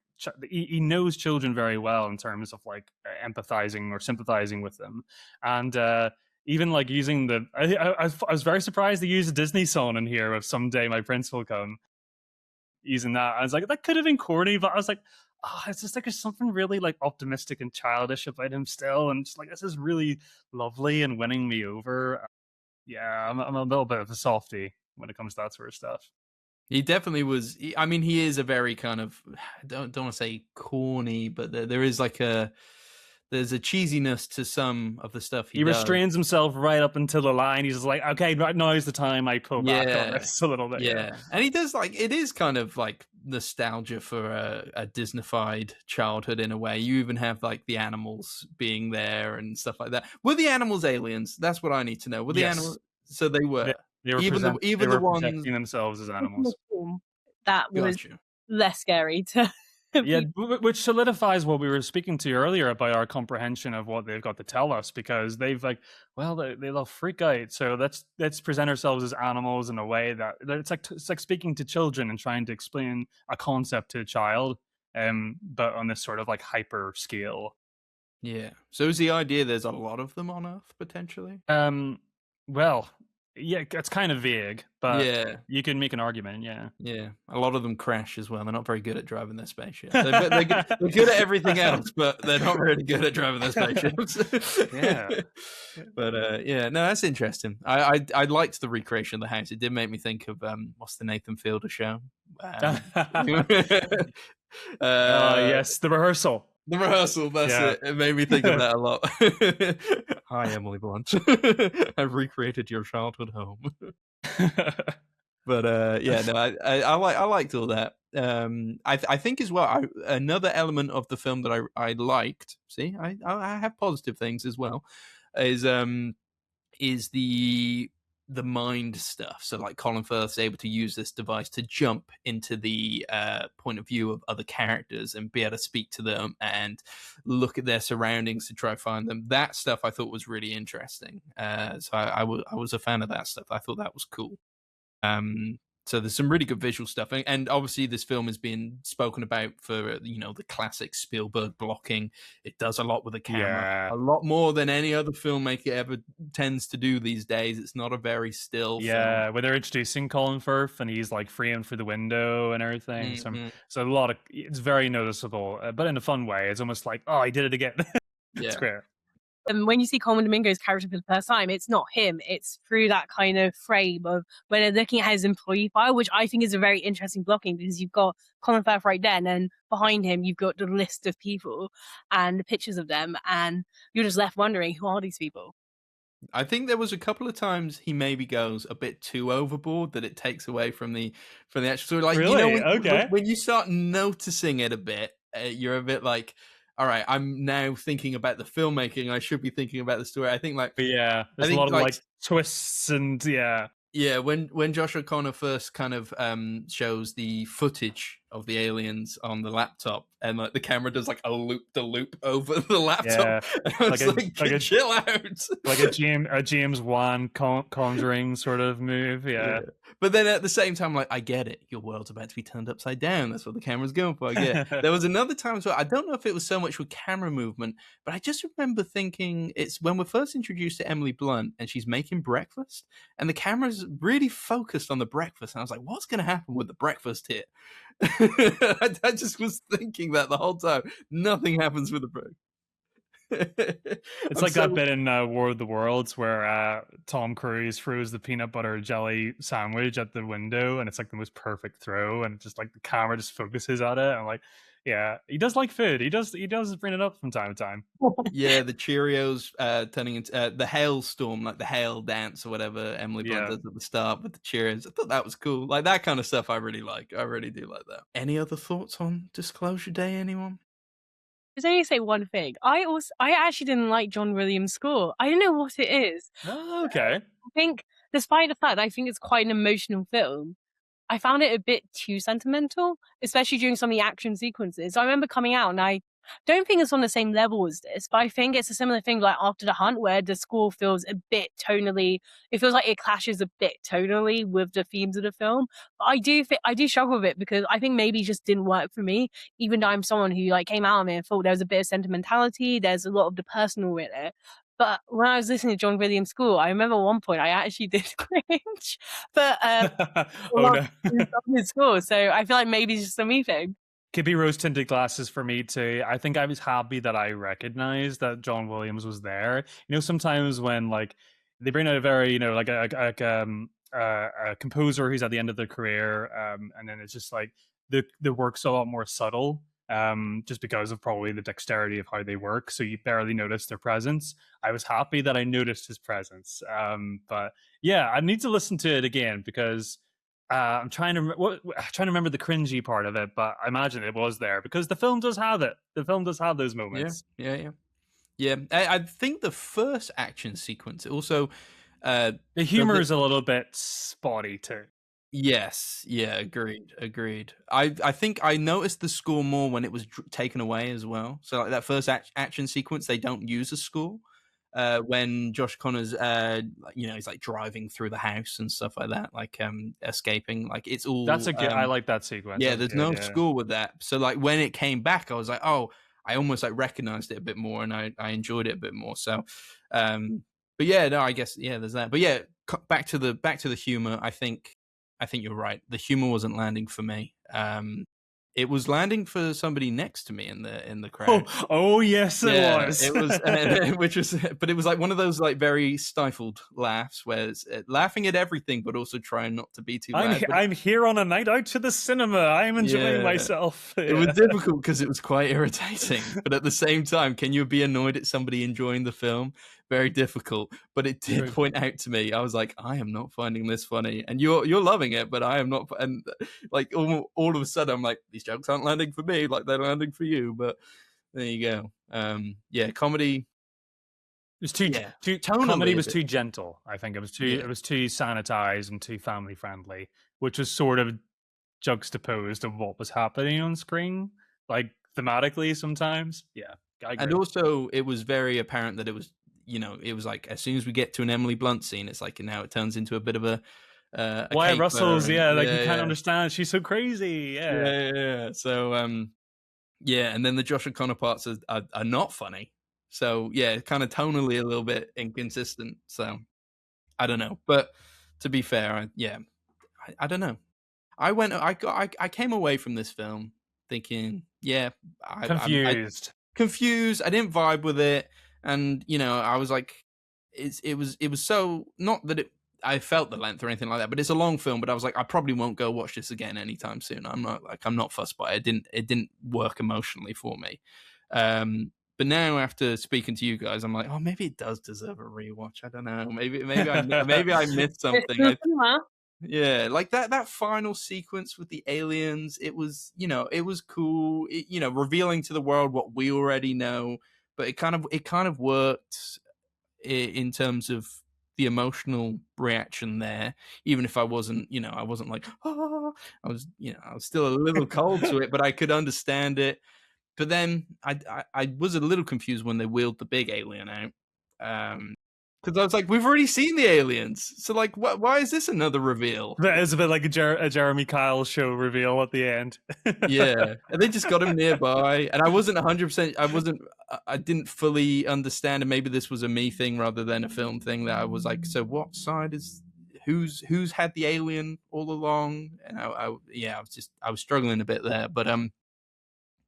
he knows children very well in terms of like empathizing or sympathizing with them. And even like using I was very surprised they used a Disney song in here of Someday My Prince Will Come. Using that, I was like, that could have been corny, but I was like, oh, it's just like there's something really like optimistic and childish about him still, and just like this is really lovely and winning me over. Yeah, I'm a little bit of a softie when it comes to that sort of stuff. He definitely was. I mean, he is a very kind of don't want to say corny, but there is like there's a cheesiness to some of the stuff he does. Restrains himself right up until the line. He's just like, okay, right now is the time I pull back on this a little bit. Yeah. And he does like, it is kind of like nostalgia for a Disneyfied childhood in a way. You even have like the animals being there and stuff like that. Were the animals aliens? That's what I need to know. Were the animals? So they were. They were even the ones protecting themselves as animals. That was less scary to Yeah, which solidifies what we were speaking to earlier about our comprehension of what they've got to tell us, because they've like, well, they love freak out, so let's present ourselves as animals in a way that it's like speaking to children and trying to explain a concept to a child, but on this sort of like hyper scale. Yeah. So is the idea there's a lot of them on Earth potentially? Well, yeah, it's kind of vague, but Yeah. you can make an argument. Yeah. Yeah, a lot of them crash as well. They're not very good at driving their spaceship. They're good at everything else, but they're not really good at driving their spaceships. Yeah. But yeah, no, that's interesting. I liked the recreation of the house. It did make me think of what's the Nathan Fielder show? Yes, The Rehearsal. The Rehearsal, that's it. It made me think of that a lot. Hi, Emily Blunt. I've recreated your childhood home. But yeah, no, I liked all that. I think as well. Another element of the film that I liked. See, I have positive things as well. Is the mind stuff. So like Colin Firth's able to use this device to jump into the point of view of other characters and be able to speak to them and look at their surroundings to try to find them. That stuff I thought was really interesting. So I was a fan of that stuff. I thought that was cool. So there's some really good visual stuff, and obviously this film is being spoken about for the classic Spielberg blocking. It does a lot with the camera, a lot more than any other filmmaker ever tends to do these days. It's not a very still film. When they're introducing Colin Firth and he's like framed for the window and everything. So a lot of it's very noticeable, but in a fun way. It's almost like, oh, he did it again. It's great. And when you see Colman Domingo's character for the first time, it's not him. It's through that kind of frame of when they're looking at his employee file, which I think is a very interesting blocking, because you've got Colin Firth right there, and then behind him you've got the list of people and the pictures of them, and you're just left wondering, who are these people? I think there was a couple of times he maybe goes a bit too overboard, that it takes away from the actual story. Like, really? When you start noticing it a bit, you're a bit like, all right, I'm now thinking about the filmmaking. I should be thinking about the story. I think there's a lot of like twists and Yeah, when Josh O'Connor first kind of shows the footage of the aliens on the laptop, and like the camera does like a loop over the laptop, chill out, like a James Wan Conjuring sort of move, yeah. But then at the same time, like, I get it. Your world's about to be turned upside down. That's what the camera's going for. I get it. There was another time as well. I don't know if it was so much with camera movement, but I just remember thinking it's when we're first introduced to Emily Blunt and she's making breakfast, and the camera's really focused on the breakfast. And I was like, what's going to happen with the breakfast here? I just was thinking that the whole time. Nothing happens with the breakfast. It's like that bit in War of the Worlds where Tom Cruise throws the peanut butter jelly sandwich at the window, and it's like the most perfect throw, and just like the camera just focuses on it. And like, yeah, he does like food. He does bring it up from time to time. Yeah, the Cheerios turning into the hailstorm, like the hail dance or whatever Emily Blunt does at the start with the Cheerios. I thought that was cool. Like, that kind of stuff I really like. I really do like that. Any other thoughts on Disclosure Day, anyone? Just only say one thing. I actually didn't like John Williams' score. I don't know what it is. Oh, okay. I think, despite the fact that I think it's quite an emotional film, I found it a bit too sentimental, especially during some of the action sequences. I remember coming out, and I don't think it's on the same level as this, but I think it's a similar thing like After the Hunt, where the score feels a bit tonally, it feels like it clashes a bit tonally with the themes of the film. But I do struggle with it, because I think maybe it just didn't work for me, even though I'm someone who like came out of it and thought there was a bit of sentimentality, there's a lot of the personal in it. But when I was listening to John Williams' score, I remember at one point I actually did cringe. But his score, so I feel like maybe it's just a me thing. Could be rose-tinted glasses for me too. I think I was happy that I recognized that John Williams was there. You know, sometimes when like they bring out a very, like a composer who's at the end of their career, and then it's just like the work's a lot more subtle, just because of probably the dexterity of how they work. So you barely notice their presence. I was happy that I noticed his presence. But yeah, I need to listen to it again, because I'm trying to remember the cringy part of it, but I imagine it was there because the film does have it. The film does have those moments. Yeah. I think the first action sequence also the humor is a little bit spotty too. Yes, yeah, agreed. I think I noticed the score more when it was taken away as well. So like that first action sequence, they don't use a score. When Josh Connor's, he's like driving through the house and stuff like that, like escaping, like it's That's all a good. I like that sequence. yeah. That was There's good. no Yeah. score with that. So like when it came back, I was like, oh, I almost like recognized it a bit more, and I enjoyed it a bit more. So, but yeah, no, I guess yeah, there's that. But yeah, back to the humor. I think you're right. The humor wasn't landing for me. It was landing for somebody next to me in the crowd. Oh yes, it Yeah, was. it was, which was, but it was like one of those like very stifled laughs, where it's laughing at everything, but also trying not to be too loud. I'm here on a night out to the cinema. I'm enjoying myself. It was difficult because it was quite irritating, but at the same time, can you be annoyed at somebody enjoying the film? Very difficult. But it did point out to me, I was like, I am not finding this funny, and you're loving it, but I am not. And like all of a sudden, I'm like, these jokes aren't landing for me, like they're landing for you. But there you go. Yeah, comedy. It was too tonally comedy was too gentle. I think it was too Yeah. it was too sanitized and too family friendly, which was sort of juxtaposed of what was happening on screen, like thematically sometimes. Yeah, I agree. And also, it was very apparent that it was, it was like as soon as we get to an Emily Blunt scene, it's like now it turns into a bit of a Wyatt caper Russell's, and, like you can't understand. She's so crazy. yeah. So yeah, and then the Josh O'Connor parts are not funny. So yeah, kind of tonally a little bit inconsistent. So I don't know, but to be fair, I don't know. I came away from this film thinking, yeah, I confused. I didn't vibe with it, and I was like, it was so not that I felt the length or anything like that, but it's a long film. But I was like, I probably won't go watch this again anytime soon. I'm not fussed by it. It didn't work emotionally for me. But now after speaking to you guys, I'm like, oh, maybe it does deserve a rewatch. I don't know. Maybe I missed something. Yeah, like that final sequence with the aliens, it was, it was cool, revealing to the world what we already know, but it kind of worked in terms of the emotional reaction there, even if I wasn't, I wasn't like, oh, I was still a little cold to it, but I could understand it. But then I was a little confused when they wheeled the big alien out. Because I was like, we've already seen the aliens, so like, why is this another reveal? That is a bit like a Jeremy Kyle show reveal at the end. Yeah, and they just got him nearby, and I wasn't 100%. I didn't fully understand, and maybe this was a me thing rather than a film thing. That I was like, so what side is who's had the alien all along? And I was struggling a bit there, but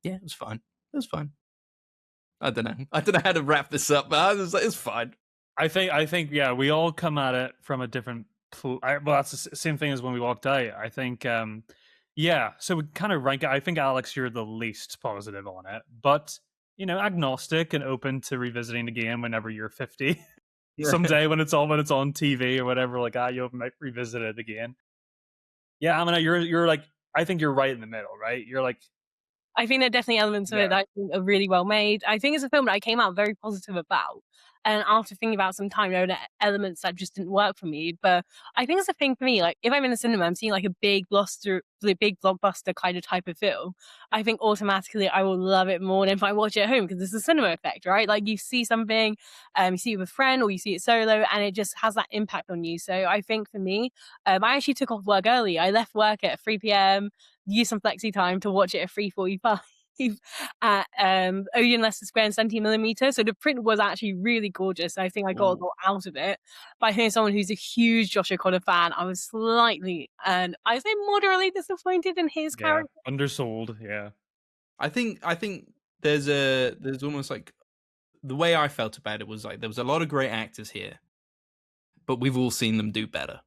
yeah, it was fine. It was fine. I don't know how to wrap this up, but I was like, it's fine. I think, yeah, we all come at it from a different. Well, that's the same thing as when we walked out. I think, yeah. So we kind of rank it. I think Alex, you're the least positive on it, but agnostic and open to revisiting the game whenever you're 50, someday when it's on TV or whatever. Like, you might revisit it again. Yeah, I mean, you're like, I think you're right in the middle, right? You're like. I think there are definitely elements of it that I think are really well made. I think it's a film that I came out very positive about. And after thinking about some time, there are elements that just didn't work for me. But I think it's a thing for me. Like, if I'm in the cinema, I'm seeing like a big blockbuster kind of type of film. I think automatically I will love it more than if I watch it at home, because it's a cinema effect, right? Like, you see something, you see it with a friend or you see it solo, and it just has that impact on you. So I think for me, I actually took off work early. I left work at 3 p.m., used some flexi time to watch it at 3:45 at Odeon Leicester Square and 70mm. So the print was actually really gorgeous. I think I got a lot out of it. But I think someone who's a huge Josh O'Connor fan, I was slightly, and I say moderately disappointed in his character. Undersold, yeah. I think there's almost like, the way I felt about it was like, there was a lot of great actors here, but we've all seen them do better.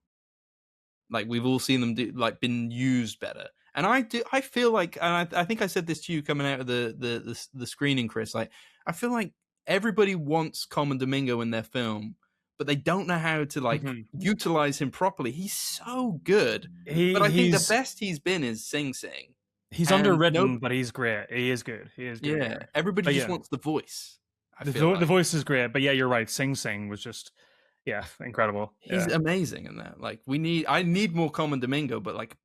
Like, we've all seen them been used better. And I feel like, and I think I said this to you coming out of the screening, Kris, like, I feel like everybody wants Common Domingo in their film, but they don't know how to utilize him properly. He's so good. But I think the best he's been is Sing Sing. He's underwritten, but he's great. He is good. Yeah, here. Everybody just wants the voice. The voice is great, but yeah, you're right. Sing Sing was just, Yeah, incredible. He's Yeah. amazing in that. Like I need more Common Domingo, but like,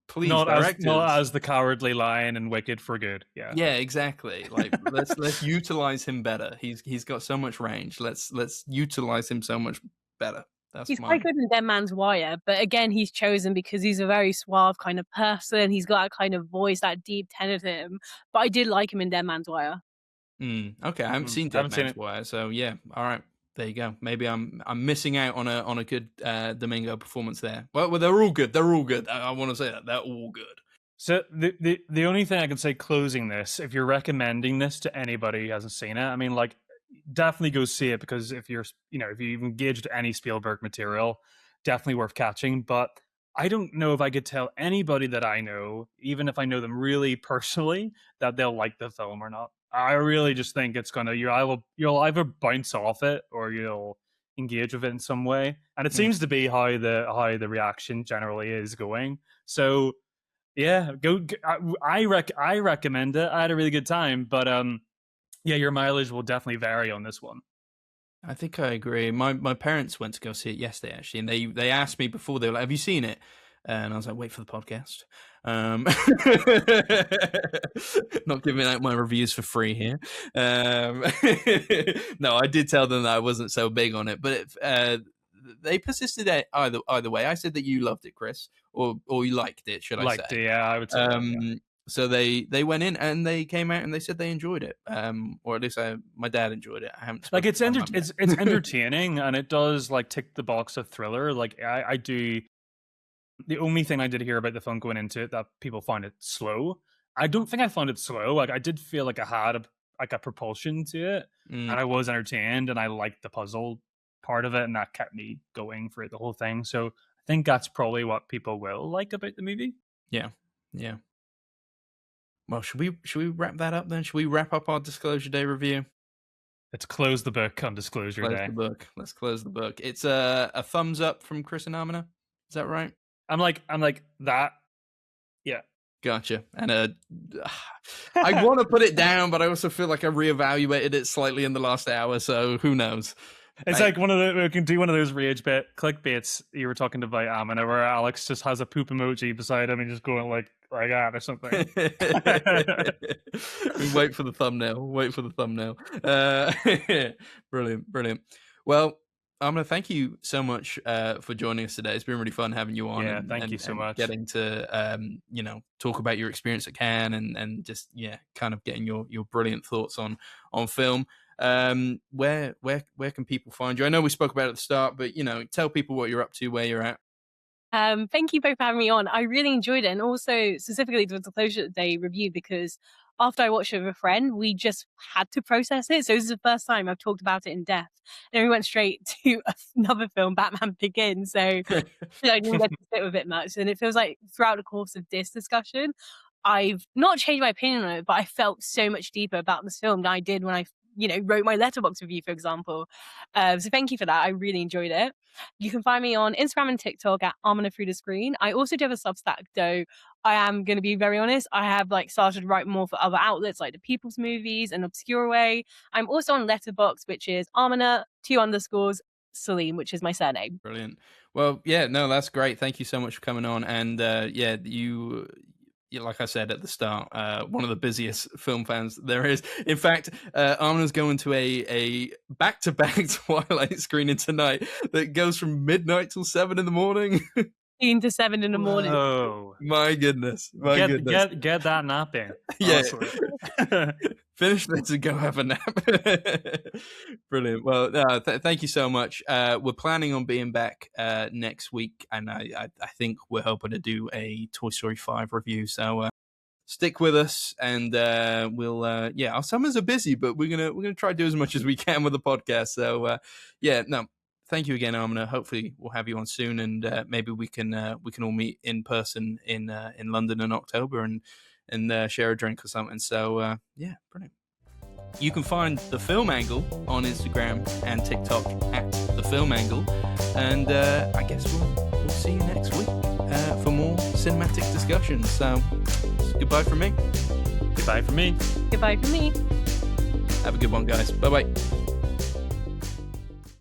please, Not directors. as the Cowardly Lion and Wicked for good. Yeah. Yeah, exactly. Like let's utilize him better. He's got so much range. Let's utilize him so much better. That's He's my quite good in Dead Man's Wire, but again, he's chosen because he's a very suave kind of person. He's got that kind of voice, that deep tenor to him. But I did like him in Dead Man's Wire. Okay. I haven't seen I haven't Dead seen Man's it. Wire, so yeah. All right, there you go. Maybe I'm missing out on a good Domingo performance there. Well, they're all good. They're all good. I want to say that they're all good. So the only thing I can say closing this, if you're recommending this to anybody who hasn't seen it, I mean, like, definitely go see it, because if you've engaged any Spielberg material, definitely worth catching. But I don't know if I could tell anybody that I know, even if I know them really personally, that they'll like the film or not. I really just think it's gonna you'll either bounce off it or you'll engage with it in some way, and it seems to be how the reaction generally is going. So yeah, I recommend it. I had a really good time, but yeah, your mileage will definitely vary on this one. I think I agree. My parents went to go see it yesterday, actually, and they asked me before. They were like, "Have you seen it?" And I was like, "Wait for the podcast." Not giving out my reviews for free here. No, I did tell them that I wasn't so big on it, but they persisted either way. I said that you loved it, Kris, or you liked it, should I say? Liked it, yeah, I would say. Yeah. So they went in and they came out and they said they enjoyed it, or at least my dad enjoyed it. I haven't like it's entertaining, and it does like tick the box of thriller. Like I do. The only thing I did hear about the film going into it that people find it slow. I don't think I found it slow. Like I did feel like I had a propulsion to it, and I was entertained, and I liked the puzzle part of it, and that kept me going for the whole thing. So I think that's probably what people will like about the movie. Yeah. Well, should we wrap that up then? Should we wrap up our Disclosure Day review? Let's close the book on Disclosure Day. Let's close the book. It's a thumbs up from Kris and Aaminah. Is that right? I'm like that. Yeah. Gotcha. And I want to put it down, but I also feel like I reevaluated it slightly in the last hour, so who knows? It's like we can do one of those rage bit clickbaits you were talking about, Aaminah, where Alex just has a poop emoji beside him and just going like that or something. Wait for the thumbnail. Brilliant. Well, Aaminah, thank you so much for joining us today. It's been really fun having you on. Yeah, thank you so much. Getting to talk about your experience at Cannes and just kind of getting your brilliant thoughts on film. Where can people find you? I know we spoke about it at the start, but tell people what you're up to, where you're at. Thank you both for having me on. I really enjoyed it, and also specifically the Disclosure Day review, because after I watched it with a friend, we just had to process it. So this is the first time I've talked about it in depth. Then we went straight to another film, Batman Begins. So I didn't get to sit with it much, and it feels like throughout the course of this discussion, I've not changed my opinion on it, but I felt so much deeper about this film than I did when I wrote my Letterboxd review, for example. So thank you for that. I really enjoyed it. You can find me on Instagram and TikTok at Aaminah Through the Screen. I also do have a Substack, though I am going to be very honest. I have started to write more for other outlets like the People's Movies and Obscure Way. I'm also on Letterboxd, which is Aaminah _Saleem, which is my surname. Brilliant. Well, yeah, no, that's great. Thank you so much for coming on. And you, like I said at the start, one of the busiest film fans there is. In fact, Aaminah's going to a back-to-back Twilight screening tonight that goes from midnight till 7 in the morning. 15 to 7 in the morning. Oh my goodness! Get that nap in. Yeah, finish this and go have a nap. Brilliant. Well, thank you so much. We're planning on being back next week, and I think we're hoping to do a Toy Story 5 review. So stick with us, and we'll our summers are busy, but we're gonna try to do as much as we can with the podcast. So thank you again, Aaminah. Hopefully we'll have you on soon, and maybe we can all meet in person in London in October and share a drink or something. So brilliant. You can find The Film Angle on Instagram and TikTok at The Film Angle, and I guess we'll see you next week for more cinematic discussions. So goodbye from me. Goodbye from me. Goodbye from me. Have a good one, guys. Bye bye.